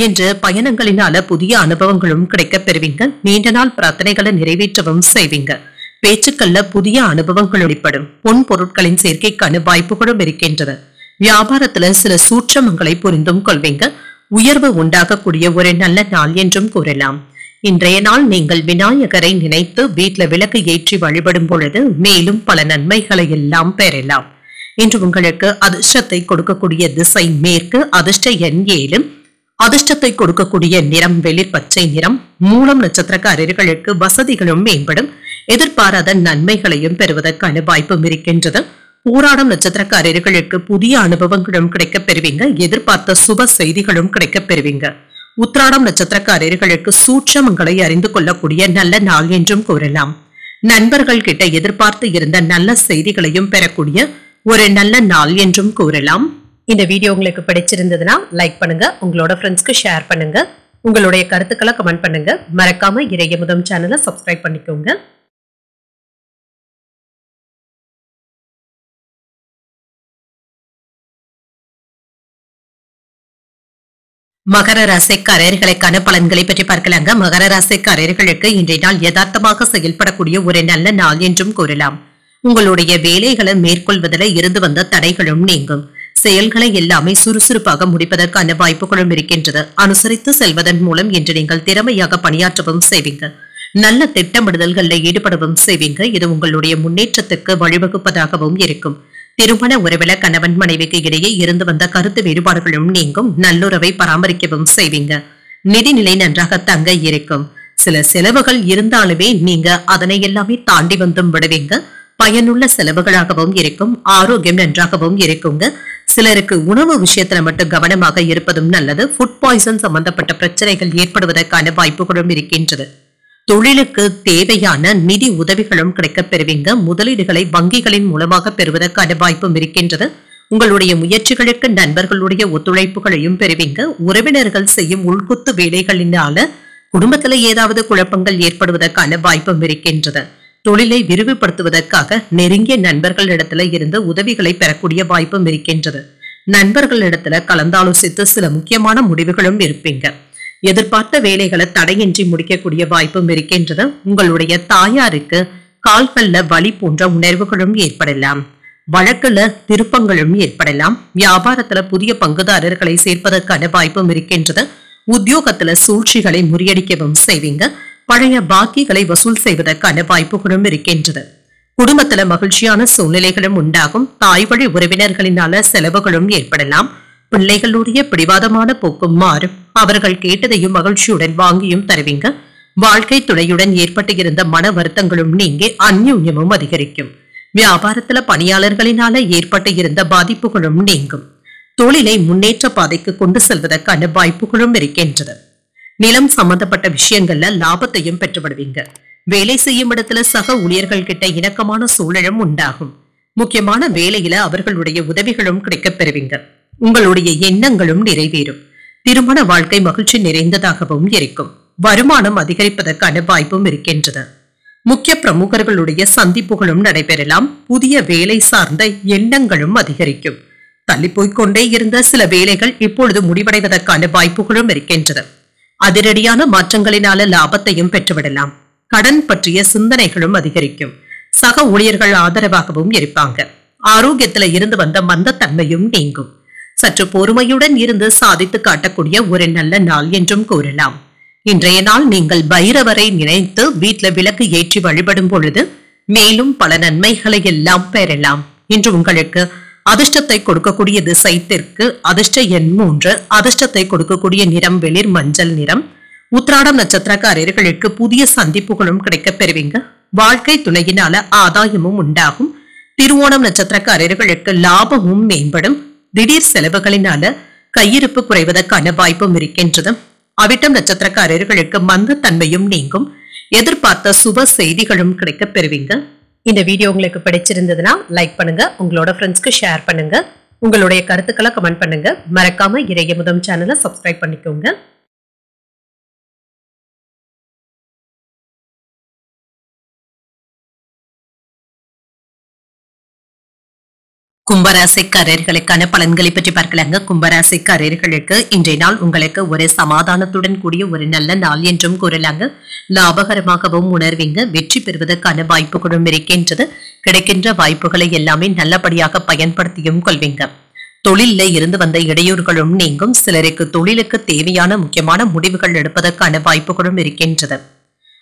என்று பயணங்களினால புதிய அனுபவங்களும் கிடைக்கப் பெறுவீங்க. நீண்ட நாள் பிரார்த்தனைகளை நிறைவேற்றவும் செய்வீங்க. பேச்சுக்கள்ல புதிய அனுபவங்கள் வெளிப்படும். பொன் பொருட்களின் சேர்க்கைக்கான வாய்ப்புகளும் இருக்கின்றது. வியாபாரத்துல சில சூட்சமங்களை புரிந்தும் கொள்வீங்க. உயர்வு உண்டாகக்கூடிய ஒரு நல்ல நாள் என்றும் கூறலாம். இன்றைய நாள் நீங்கள் விநாயகரை நினைத்து வீட்டுல விளக்கு ஏற்றி வழிபடும் பொழுது மேலும் பல நன்மைகளை எல்லாம் பெறலாம். இன்று உங்களுக்கு அதிர்ஷ்டத்தை கொடுக்கக்கூடிய திசை மேற்கு. அதிர்ஷ்ட எண் 7. அதிர்ஷ்டத்தை கொடுக்கக்கூடிய நிறம் வெளிர் பச்சை நிறம். மூலம் நட்சத்திரக்காரர்களுக்கு வசதிகளும் மேம்படும். எதிர்பாராத நன்மைகளையும் பெறுவதற்கான வாய்ப்பும் இருக்கின்றது. போராடும் நட்சத்திரக்காரர்களுக்கு புதிய அனுபவங்களும் கிடைக்கப் பெறுவீங்க. எதிர்பார்த்த சுப செய்திகளும் கிடைக்கப் பெறுவீங்க. உத்திராடம் நட்சத்திரக்காரர்களுக்கு சூட்சமங்களை அறிந்து கொள்ளக்கூடிய நல்ல நாள் என்றும் கூறலாம். நண்பர்கள் கிட்ட எதிர்பார்த்து இருந்த நல்ல செய்திகளையும் பெறக்கூடிய ஒரு நல்ல நாள் என்றும் கூறலாம். இந்த வீடியோ உங்களுக்கு பிடிச்சிருந்ததுன்னா லைக் பண்ணுங்க. உங்களோட ஃப்ரெண்ட்ஸ்க்கு ஷேர் பண்ணுங்க. உங்களுடைய கருத்துக்களை கமெண்ட் பண்ணுங்க. மறக்காம இறையமுதம் சேனலை சப்ஸ்கிரைப் பண்ணிக்கோங்க. மகர ராசிக்காரர்களுக்கான பலன்களை பற்றி பார்க்கலாங்க. மகர ராசிக்காரர்களுக்கு இன்றைய நாள் யதார்த்தமாக செயல்படக்கூடிய ஒரு நல்ல நாள் என்றும் கூறலாம். உங்களுடைய வேலைகளை மேற்கொள்வதில் இருந்து வந்த தடைகளும் நீங்கும். செயல்களை எல்லாமே சுறுசுறுப்பாக முடிப்பதற்கான வாய்ப்புகளும் இருக்கின்றது. அனுசரித்து செல்வதன் மூலம் இன்று நீங்கள் திறமையாக பணியாற்றவும் செய்வீங்க. நல்ல திட்டமிடுதல்களில் ஈடுபடவும் செய்வீங்க. இது உங்களுடைய முன்னேற்றத்துக்கு வழிவகுப்பதாகவும் இருக்கும். திருமண உறவில கணவன் மனைவிக்கு இடையே இருந்து வந்த கருத்து வேறுபாடுகளும் நீங்கும். நல்லுறவை பராமரிக்கவும் செய்வீங்க. நிதிநிலை நன்றாக தங்க இருக்கும். சில செலவுகள் இருந்தாலுமே நீங்க அதனை எல்லாமே தாண்டி வந்தும் விடுவீங்க. பயனுள்ள செலவுகளாகவும் இருக்கும். ஆரோக்கியம் நன்றாகவும் இருக்குங்க. சிலருக்கு உணவு விஷயத்துல மட்டும் கவனமாக இருப்பதும் நல்லது. ஃபுட் பாய்சன் சம்பந்தப்பட்ட பிரச்சனைகள் ஏற்படுவதற்கான வாய்ப்புகளும் இருக்கின்றது. தொழிலுக்கு தேவையான நிதி உதவிகளும் கிடைக்கப் பெறுவீங்க. முதலீடுகளை வங்கிகளின் மூலமாக பெறுவதற்கான வாய்ப்பும் இருக்கின்றது. உங்களுடைய முயற்சிகளுக்கு நண்பர்களுடைய ஒத்துழைப்புகளையும் பெறுவீங்க. உறவினர்கள் செய்யும் உள்குத்து வேலைகளினால குடும்பத்துல ஏதாவது குழப்பங்கள் ஏற்படுவதற்கான வாய்ப்பும் இருக்கின்றது. தொழிலை விரிவுபடுத்துவதற்காக நெருங்கிய நண்பர்களிடத்துல இருந்து உதவிகளை பெறக்கூடிய வாய்ப்பும் இருக்கின்றது. நண்பர்களிடத்துல கலந்தாலோசித்து சில முக்கியமான முடிவுகளும் இருப்பீங்க. எதிர்பார்த்த வேலைகளை தடையின்றி முடிக்கக்கூடிய வாய்ப்பும் இருக்கின்றது. உங்களுடைய தாயாருக்கு கால்கள்ல வலி போன்ற உணர்வுகளும் ஏற்படலாம். வழக்குல திருப்பங்களும் ஏற்படலாம். வியாபாரத்துல புதிய பங்குதாரர்களை சேர்ப்பதற்கான வாய்ப்பும் இருக்கின்றது. உத்தியோகத்துல சூழ்ச்சிகளை முறியடிக்கவும் செய்வீங்க. பழைய பாக்கிகளை வசூல் செய்வதற்கான வாய்ப்புகளும் இருக்கின்றது. குடும்பத்துல மகிழ்ச்சியான சூழ்நிலைகளும் உண்டாகும். தாய் வழி உறவினர்களினால செலவுகளும் ஏற்படலாம். பிள்ளைகளுடைய பிடிவாதமான போக்கும் மாறும். அவர்கள் கேட்டதையும் மகிழ்ச்சியுடன் வாங்கியும் தருவீங்க. வாழ்க்கை துணையுடன் ஏற்பட்டு இருந்த மன வருத்தங்களும் நீங்கி அந்யோன்யமும் அதிகரிக்கும். வியாபாரத்துல பணியாளர்களினால ஏற்பட்டு இருந்த பாதிப்புகளும் நீங்கும். தொழிலை முன்னேற்ற பாதைக்கு கொண்டு செல்வதற்கான வாய்ப்புகளும் இருக்கின்றது. நிலம் சம்பந்தப்பட்ட விஷயங்கள்ல லாபத்தையும் பெற்றுவிடுவீங்க. வேலை செய்யும் இடத்துல சக ஊழியர்கள் கிட்ட இணக்கமான சூழலும் உண்டாகும். முக்கியமான வேலையில அவர்களுடைய உதவிகளும் கிடைக்கப் பெறுவீங்க. உங்களுடைய எண்ணங்களும் நிறைவேறும். திருமண வாழ்க்கை மகிழ்ச்சி நிறைந்ததாகவும் இருக்கும். வருமானம் அதிகரிப்பதற்கான வாய்ப்பும் இருக்கின்றது. முக்கிய பிரமுகர்களுடைய சந்திப்புகளும் நடைபெறலாம். புதிய வேலை சார்ந்த எண்ணங்களும் அதிகரிக்கும். தள்ளிப்போய்கொண்டே இருந்த சில வேலைகள் இப்பொழுது முடிவடைவதற்கான வாய்ப்புகளும் இருக்கின்றது. அதிரடியான மாற்றங்களினால லாபத்தையும் பெற்றுவிடலாம். கடன் பற்றிய சிந்தனைகளும் அதிகரிக்கும். சக ஊழியர்கள் ஆதரவாகவும் இருப்பாங்க. ஆரோக்கியத்துல இருந்து வந்த மந்தத்தன்மையும் நீங்கும். சற்று பொறுமையுடன் இருந்து சாதித்து காட்டக்கூடிய ஒரு நல்ல நாள் என்றும் கூறலாம். இன்றைய நாள் நீங்கள் பைரவரை நினைத்து வீட்டுல விளக்கு ஏற்றி வழிபடும் பொழுது மேலும் பல நன்மைகளை எல்லாம் பெறலாம். இன்று உங்களுக்கு அதிர்ஷ்டத்தை கொடுக்கக்கூடிய திசை தெற்கு, அதிர்ஷ்ட எண் 3, அதிர்ஷ்டத்தை கொடுக்கக்கூடிய நிறம் வெளிர் மஞ்சள் நிறம். உத்திராடம் நட்சத்திரக்காரர்களுக்கு புதிய சந்திப்புகளும் கிடைக்கப் பெறுவீங்க. வாழ்க்கை துணையினால ஆதாயமும் உண்டாகும். திருவோணம் நட்சத்திரக்காரர்களுக்கு லாபமும் மேம்படும். திடீர் செலவுகளினால கையிருப்பு குறைவதற்கான வாய்ப்பும் இருக்கின்றது. அவிட்டம் நட்சத்திரக்காரர்களுக்கு மந்தத்தன்மையும் நீங்கும். எதிர்பார்த்த சுப செய்திகளும் கிடைக்கப் பெறுவீங்க. இந்த வீடியோ உங்களுக்கு பிடிச்சிருந்ததுன்னா லைக் பண்ணுங்க, உங்களோட ஃப்ரெண்ட்ஸ்க்கு ஷேர் பண்ணுங்க, உங்களுடைய கருத்துக்களை கமெண்ட் பண்ணுங்க. மறக்காம இறையமுதம் சேனலை சப்ஸ்கிரைப் பண்ணிக்கோங்க. கும்பராசிக்காரர்களுக்கான பலன்களை பற்றி பார்க்கலாங்க. கும்பராசிக்காரர்களுக்கு இன்றைய நாள் உங்களுக்கு ஒரு சமாதானத்துடன் கூடிய ஒரு நல்ல நாள் என்றும் கூறலாங்க. லாபகரமாகவும் உணர்வீங்க. வெற்றி பெறுவதற்கான வாய்ப்புகளும் இருக்கின்றது. கிடைக்கின்ற வாய்ப்புகளை எல்லாமே நல்லபடியாக பயன்படுத்தியும் கொள்வீங்க. தொழில இருந்து வந்த இடையூறுகளும் நீங்கும். சிலருக்கு தொழிலுக்கு தேவையான முக்கியமான முடிவுகள் எடுப்பதற்கான வாய்ப்புகளும் இருக்கின்றது.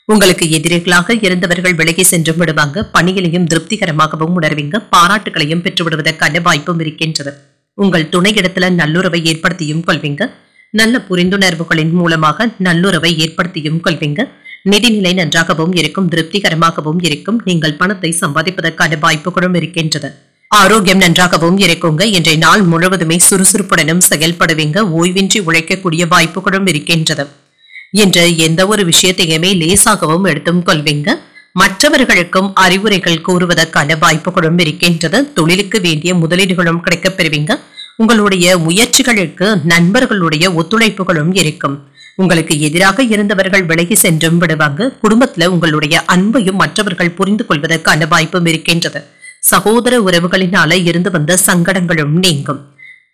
உங்களுக்கு எதிரிகளாக இருந்தவர்கள் விலகி சென்று விடுவாங்க. பணிகளையும் திருப்திகரமாகவும் உணர்வீங்க. பாராட்டுகளையும் பெற்று விடுவதற்கான வாய்ப்பும் இருக்கின்றது. உங்கள் துணையிடத்துல நல்லுறவை ஏற்படுத்தியும் கொள்வீங்க. நல்ல புரிந்துணர்வுகளின் மூலமாக நல்லுறவை ஏற்படுத்தியும் கொள்வீங்க. நிதிநிலை நன்றாகவும் இருக்கும். திருப்திகரமாகவும் இருக்கும். நீங்கள் பணத்தை சம்பாதிப்பதற்கான வாய்ப்புகளும் இருக்கின்றது. ஆரோக்கியம் நன்றாகவும் இருக்குங்க. இன்றைய நாள் முழுவதுமே சுறுசுறுப்புடனும் செயல்படுவீங்க. ஓய்வின்றி உழைக்கக்கூடிய வாய்ப்புகளும் இருக்கின்றது. என்ற எந்த ஒரு விஷயத்தையுமே லேசாகவும் எடுத்தும் கொள்வீங்க. மற்றவர்களுக்கும் அறிவுரைகள் கூறுவதற்கான வாய்ப்புகளும் இருக்கின்றது. தொழிலுக்கு வேண்டிய முதலீடுகளும் கிடைக்கப் பெறுவீங்க. உங்களுடைய முயற்சிகளுக்கு நண்பர்களுடைய ஒத்துழைப்புகளும் இருக்கும். உங்களுக்கு எதிராக இருந்தவர்கள் விலகி சென்றும் விடுவாங்க. குடும்பத்துல உங்களுடைய அன்பையும் மற்றவர்கள் புரிந்து கொள்வதற்கான வாய்ப்பும் இருக்கின்றது. சகோதர உறவுகளினால இருந்து வந்த சங்கடங்களும் நீங்கும்.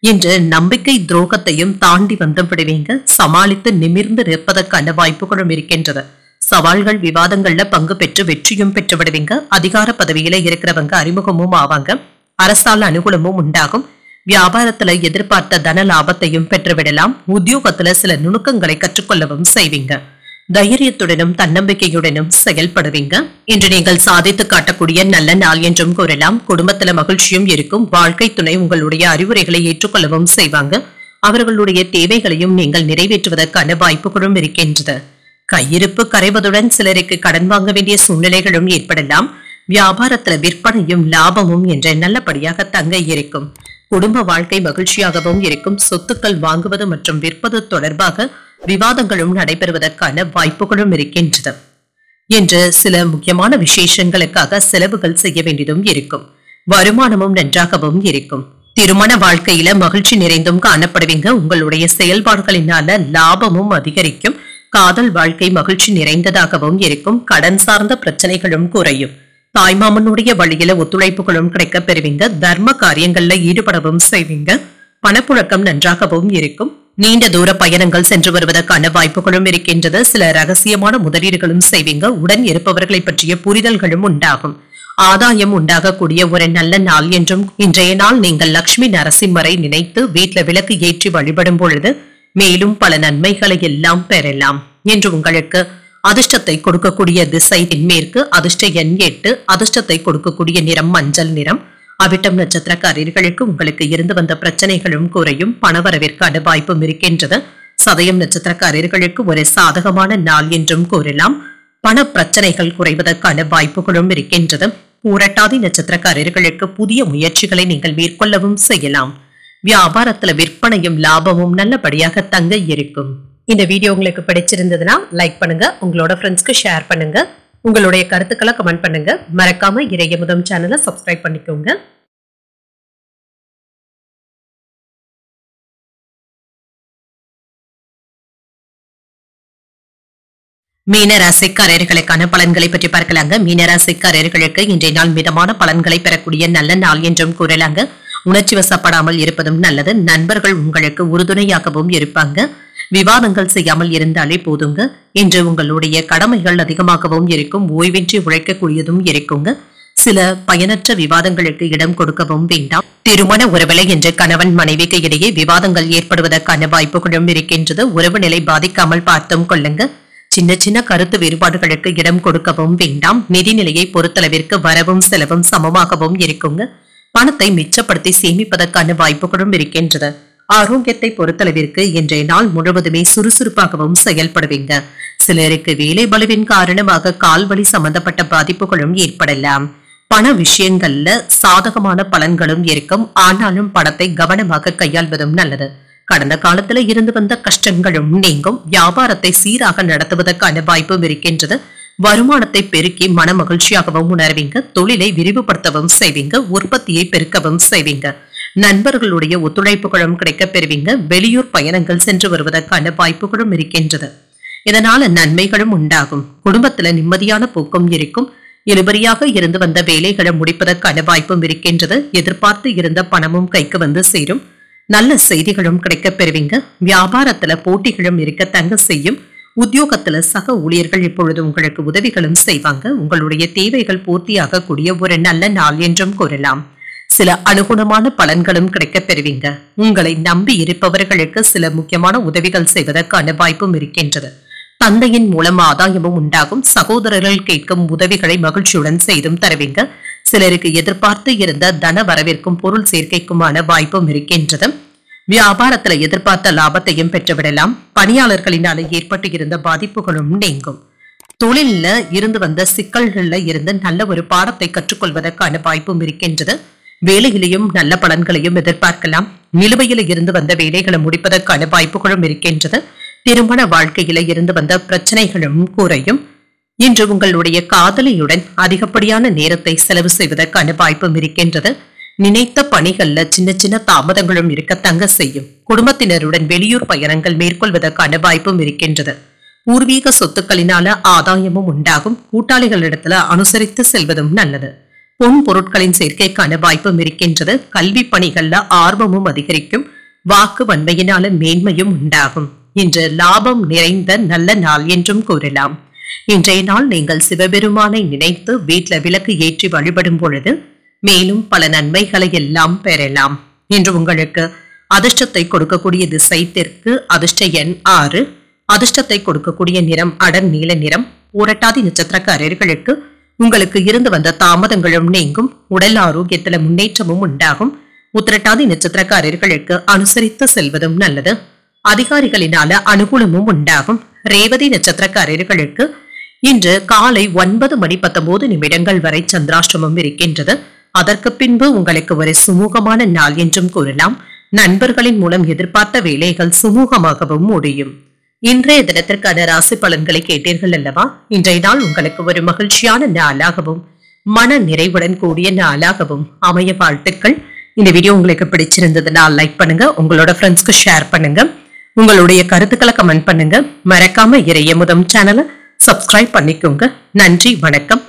இன்று நம்பிக்கை துரோகத்தையும் தாண்டி வந்து விடுவீங்க. சமாளித்து நிமிர்ந்து நிற்பதற்கான வாய்ப்புகளும் இருக்கின்றது. சவால்கள் விவாதங்கள்ல பங்கு பெற்று வெற்றியும் பெற்று விடுவீங்க. அதிகார பதவியில இருக்கிறவங்க அறிமுகமும் ஆவாங்க. அரசால் அனுகூலமும் உண்டாகும். வியாபாரத்துல எதிர்பார்த்த தன லாபத்தையும் பெற்றுவிடலாம். உத்தியோகத்துல சில நுணுக்கங்களை கற்றுக்கொள்ளவும் செய்வீங்க. தைரியத்துடனும் தன்னம்பிக்கையுடனும் செயல்படுவீங்க. இன்று நீங்கள் சாதித்து காட்டக்கூடிய நல்ல நாள் என்றும் கூறலாம். குடும்பத்துல மகிழ்ச்சியும் இருக்கும். வாழ்க்கை துணை உங்களுடைய அறிவுரைகளை ஏற்றுக்கொள்ளவும் செய்வாங்க. அவர்களுடைய தேவைகளையும் நீங்கள் நிறைவேற்றுவதற்கான வாய்ப்புகளும் இருக்கின்றது. கையிருப்பு கரைவதுடன் சிலருக்கு கடன் வாங்க வேண்டிய சூழ்நிலைகளும் ஏற்படலாம். வியாபாரத்துல விற்பனையும் லாபமும் என்ற நல்லபடியாக தங்க இருக்கும். குடும்ப வாழ்க்கை மகிழ்ச்சியாகவும் இருக்கும். சொத்துக்கள் வாங்குவது மற்றும் விற்பது தொடர்பாக விவாதங்களும் நடைபெறுவதற்கான வாய்ப்புகளும் இருக்கின்றது. என்று சில முக்கியமான விசேஷங்களுக்காக செலவுகள் செய்ய வேண்டியதும் இருக்கும். வருமானமும் நன்றாகவும் இருக்கும். திருமண வாழ்க்கையில மகிழ்ச்சி நிறைந்தும் காணப்படுவீங்க. உங்களுடைய செயல்பாடுகளினால லாபமும் அதிகரிக்கும். காதல் வாழ்க்கை மகிழ்ச்சி நிறைந்ததாகவும் இருக்கும். கடன் சார்ந்த பிரச்சனைகளும் குறையும். தாய்மாமனுடைய வழியில ஒத்துழைப்புகளும் கிடைக்கப் பெறுவீங்க. தர்ம காரியங்கள்ல ஈடுபடவும் செய்வீங்க. பணப்புழக்கம் நன்றாகவும் இருக்கும். நீண்ட தூர பயணங்கள் சென்று வருவதற்கான வாய்ப்புகளும் இருக்கின்றது. சில ரகசியமான முதலீடுகளும் செய்வீங்க. உடன் இருப்பவர்களை பற்றிய புரிதல்களும் உண்டாகும். ஆதாயம் உண்டாகக்கூடிய ஒரு நல்ல நாள் என்றும் இன்றைய நாள் நீங்கள் லட்சுமி நரசிம்மரை நினைத்து வீட்டுல விளக்கு ஏற்றி வழிபடும் பொழுது மேலும் பல நன்மைகளை எல்லாம் பெறலாம். என்று உங்களுக்கு அதிர்ஷ்டத்தை கொடுக்கக்கூடிய திசை தென்மேற்கு, அதிர்ஷ்ட எண் 8, அதிர்ஷ்டத்தை கொடுக்கக்கூடிய நிறம் மஞ்சள் நிறம். அவிட்டம் நட்சத்திரக்காரர்களுக்கு உங்களுக்கு இருந்து வந்த பிரச்சனைகளும் குறையும். பணவரவிற்கான வாய்ப்பும் இருக்கின்றது. சதயம் நட்சத்திரக்காரர்களுக்கு ஒரு சாதகமான நாள் என்றும் கூறலாம். பண பிரச்சனைகள் குறைவதற்கான வாய்ப்புகளும் இருக்கின்றது. பூரட்டாதி நட்சத்திரக்காரர்களுக்கு புதிய முயற்சிகளை நீங்கள் மேற்கொள்ளவும் செய்யலாம். வியாபாரத்துல விற்பனையும் லாபமும் நல்லபடியாக தங்க இருக்கும். இந்த வீடியோ உங்களுக்கு பிடிச்சிருந்ததுன்னா லைக் பண்ணுங்க, உங்களோட ஃப்ரெண்ட்ஸ்க்கு ஷேர் பண்ணுங்க. உங்களுடைய கருத்துக்களை கமெண்ட் பண்ணுங்க. மறக்காம இறையமுதம் சேனலை சப்ஸ்கிரைப் பண்ணிக்கோங்க. மீனராசிக்காரர்களுக்கான பலன்களை பற்றி பார்க்கலாங்க. மீனராசிக்காரர்களுக்கு இன்றைய நாள் மிதமான பலன்களை பெறக்கூடிய நல்ல நாள் என்றும் கூறலாங்க. உணர்ச்சி வசப்படாமல் இருப்பதும் நல்லது. நண்பர்கள் உங்களுக்கு உறுதுணையாகவும் இருப்பாங்க. விவாதங்கள் செய்யாமல் இருந்தாலே போதுங்க. இன்று உங்களுடைய கடமைகள் அதிகமாகவும் இருக்கும். ஓய்வின்றி உழைக்கக்கூடியதும் இருக்குங்க. சில பயனற்ற விவாதங்களுக்கு இடம் கொடுக்கவும் வேண்டாம். திருமண உறவிலை என்று கணவன் மனைவிக்கு இடையே விவாதங்கள் ஏற்படுவதற்கான வாய்ப்புகளும் இருக்கின்றது. உறவு நிலை பாதிக்காமல் பார்த்தும் கொள்ளுங்க. சின்ன சின்ன கருத்து வேறுபாடுகளுக்கு இடம் கொடுக்கவும் வேண்டாம். நிதிநிலையை பொறுத்தளவிற்கு வரவும் செலவும் சமமாகவும் இருக்குங்க. பணத்தை மிச்சப்படுத்தி சேமிப்பதற்கான வாய்ப்புகளும் இருக்கின்றது. ஆரோக்கியத்தை பொறுத்தளவிற்கு இன்றைய நாள் முழுவதுமே சுறுசுறுப்பாகவும் செயல்படுவீங்க. சிலருக்கு வேலை பளுவின் காரணமாக கால்வலி சம்பந்தப்பட்ட பாதிப்புகளும் ஏற்படலாம். பண விஷயங்கள்ல சாதகமான பலன்களும் இருக்கும். ஆனாலும் பணத்தை கவனமாக கையாள்வதும் நல்லது. கடந்த காலத்துல இருந்து வந்த கஷ்டங்களும் நீங்கும். வியாபாரத்தை சீராக நடத்துவதற்கான வாய்ப்பும் இருக்கின்றது. வருமானத்தை பெருக்கி மன மகிழ்ச்சியாகவும் உணர்வீங்க. தொழிலை விரிவுபடுத்தவும் செய்வீங்க. உற்பத்தியை பெருக்கவும் செய்வீங்க. நண்பர்களுடைய ஒத்துழைப்புகளும் கிடைக்கப் பெறுவீங்க. வெளியூர் பயணங்கள் சென்று வருவதற்கான வாய்ப்புகளும் இருக்கின்றது. இதனால நன்மைகளும் உண்டாகும். குடும்பத்துல நிம்மதியான போக்கும் இருக்கும். இழுபறியாக இருந்து வந்த வேலைகளை முடிப்பதற்கான வாய்ப்பும் இருக்கின்றது. எதிர்பார்த்து இருந்த பணமும் கைக்கு வந்து சேரும். நல்ல செய்திகளும் கிடைக்கப் பெறுவீங்க. வியாபாரத்துல போட்டிகளும் இருக்க தங்க செய்யும். உத்தியோகத்துல சக ஊழியர்கள் இப்பொழுது உங்களுக்கு உதவிகளும் செய்வாங்க. உங்களுடைய தேவைகள் பூர்த்தியாக கூடிய ஒரு நல்ல நாள் என்றும் கூறலாம். சில அனுகுணமான பலன்களும் கிடைக்கப் பெறுவீங்க. உங்களை நம்பி இருப்பவர்களுக்கு சில முக்கியமான உதவிகள் செய்வதற்கான வாய்ப்பும் இருக்கின்றது. தந்தையின் மூலம் ஆதாயமும் உண்டாகும். சகோதரர்கள் கேட்கும் உதவிகளை மகிழ்ச்சியுடன் செய்தும் தருவீங்க. சிலருக்கு எதிர்பார்த்து இருந்த தன வரவிற்கும் பொருள் சேர்க்கைக்குமான வாய்ப்பும் இருக்கின்றது. வியாபாரத்துல எதிர்பார்த்த லாபத்தையும் பெற்றுவிடலாம். பணியாளர்களினால ஏற்பட்டு இருந்த பாதிப்புகளும் நீங்கும். தொழில இருந்து வந்த சிக்கல்கள்ல இருந்து நல்ல ஒரு பாடத்தை கற்றுக்கொள்வதற்கான வாய்ப்பும் இருக்கின்றது. வேலையிலையும் நல்ல பலன்களையும் எதிர்பார்க்கலாம். நிலுவையில இருந்து வந்த வேலைகளை முடிப்பதற்கான வாய்ப்புகளும் இருக்கின்றது. திருமண வாழ்க்கையில இருந்து வந்த பிரச்சனைகளும் குறையும். இன்று உங்களுடைய காதலியுடன் அதிகப்படியான நேரத்தை செலவு செய்வதற்கான வாய்ப்பும் இருக்கின்றது. நினைத்த பணிகள்ல சின்ன சின்ன தாமதங்களும் இருக்க தங்க செய்யும். குடும்பத்தினருடன் வெளியூர் பயணங்கள் மேற்கொள்வதற்கான வாய்ப்பும் இருக்கின்றது. பூர்வீக சொத்துக்களினால ஆதாயமும் உண்டாகும். கூட்டாளிகளிடத்துல அனுசரித்து செல்வதும் நல்லது. பொன் பொருட்களின் சேர்க்கைக்கான வாய்ப்பும் இருக்கின்றது. கல்வி பணிகள்ல ஆர்வமும் அதிகரிக்கும். வாக்கு வன்மையினால மேன்மையும் உண்டாகும். இன்று லாபம் நிறைந்த நல்ல நாள் என்றும் கூறலாம். இன்றைய நாள் நீங்கள் சிவபெருமானை நினைத்து வீட்டுல விளக்கு ஏற்றி வழிபடும் பொழுது மேலும் பல நன்மைகளை எல்லாம் பெறலாம். இன்று உங்களுக்கு அதிர்ஷ்டத்தை கொடுக்கக்கூடிய திசை தெற்கு. அதிர்ஷ்ட எண் 6. அதிர்ஷ்டத்தை கொடுக்கக்கூடிய நிறம் அடர் நீல நிறம். பூரட்டாதி நட்சத்திரக்காரர்களுக்கு உங்களுக்கு இருந்து வந்த தாமதங்களும் நீங்கும். உடல் ஆரோக்கியத்துல முன்னேற்றமும் உண்டாகும். உத்திரட்டாதி நட்சத்திரக்காரர்களுக்கு அனுசரித்து செல்வதும் நல்லது. அதிகாரிகளினால அனுகூலமும் உண்டாகும். ரேவதி நட்சத்திரக்காரர்களுக்கு இன்று காலை 9:19 வரை சந்திராஷ்டமம் இருக்கின்றது. அதற்கு பின்பு உங்களுக்கு ஒரு சுமூகமான நாள் என்றும் கூறலாம். நண்பர்களின் மூலம் எதிர்பார்த்த வேலைகள் சுமூகமாகவும் முடியும். இன்றைய தினத்திற்கான ராசி பலன்களை கேட்டீர்கள் அல்லவா? இன்றைய நாள் உங்களுக்கு ஒரு மகிழ்ச்சியான நாளாகவும் மன நிறைவுடன் கூடிய நாளாகவும் அமைய வாழ்த்துக்கள். இந்த வீடியோ உங்களுக்கு பிடிச்சிருந்ததுன்னா லைக் பண்ணுங்க. உங்களோட ஃப்ரெண்ட்ஸ்க்கு ஷேர் பண்ணுங்க. உங்களுடைய கருத்துக்களை கமெண்ட் பண்ணுங்க. மறக்காம இறையமுதம் சேனலை சப்ஸ்கிரைப் பண்ணிக்கோங்க. நன்றி, வணக்கம்.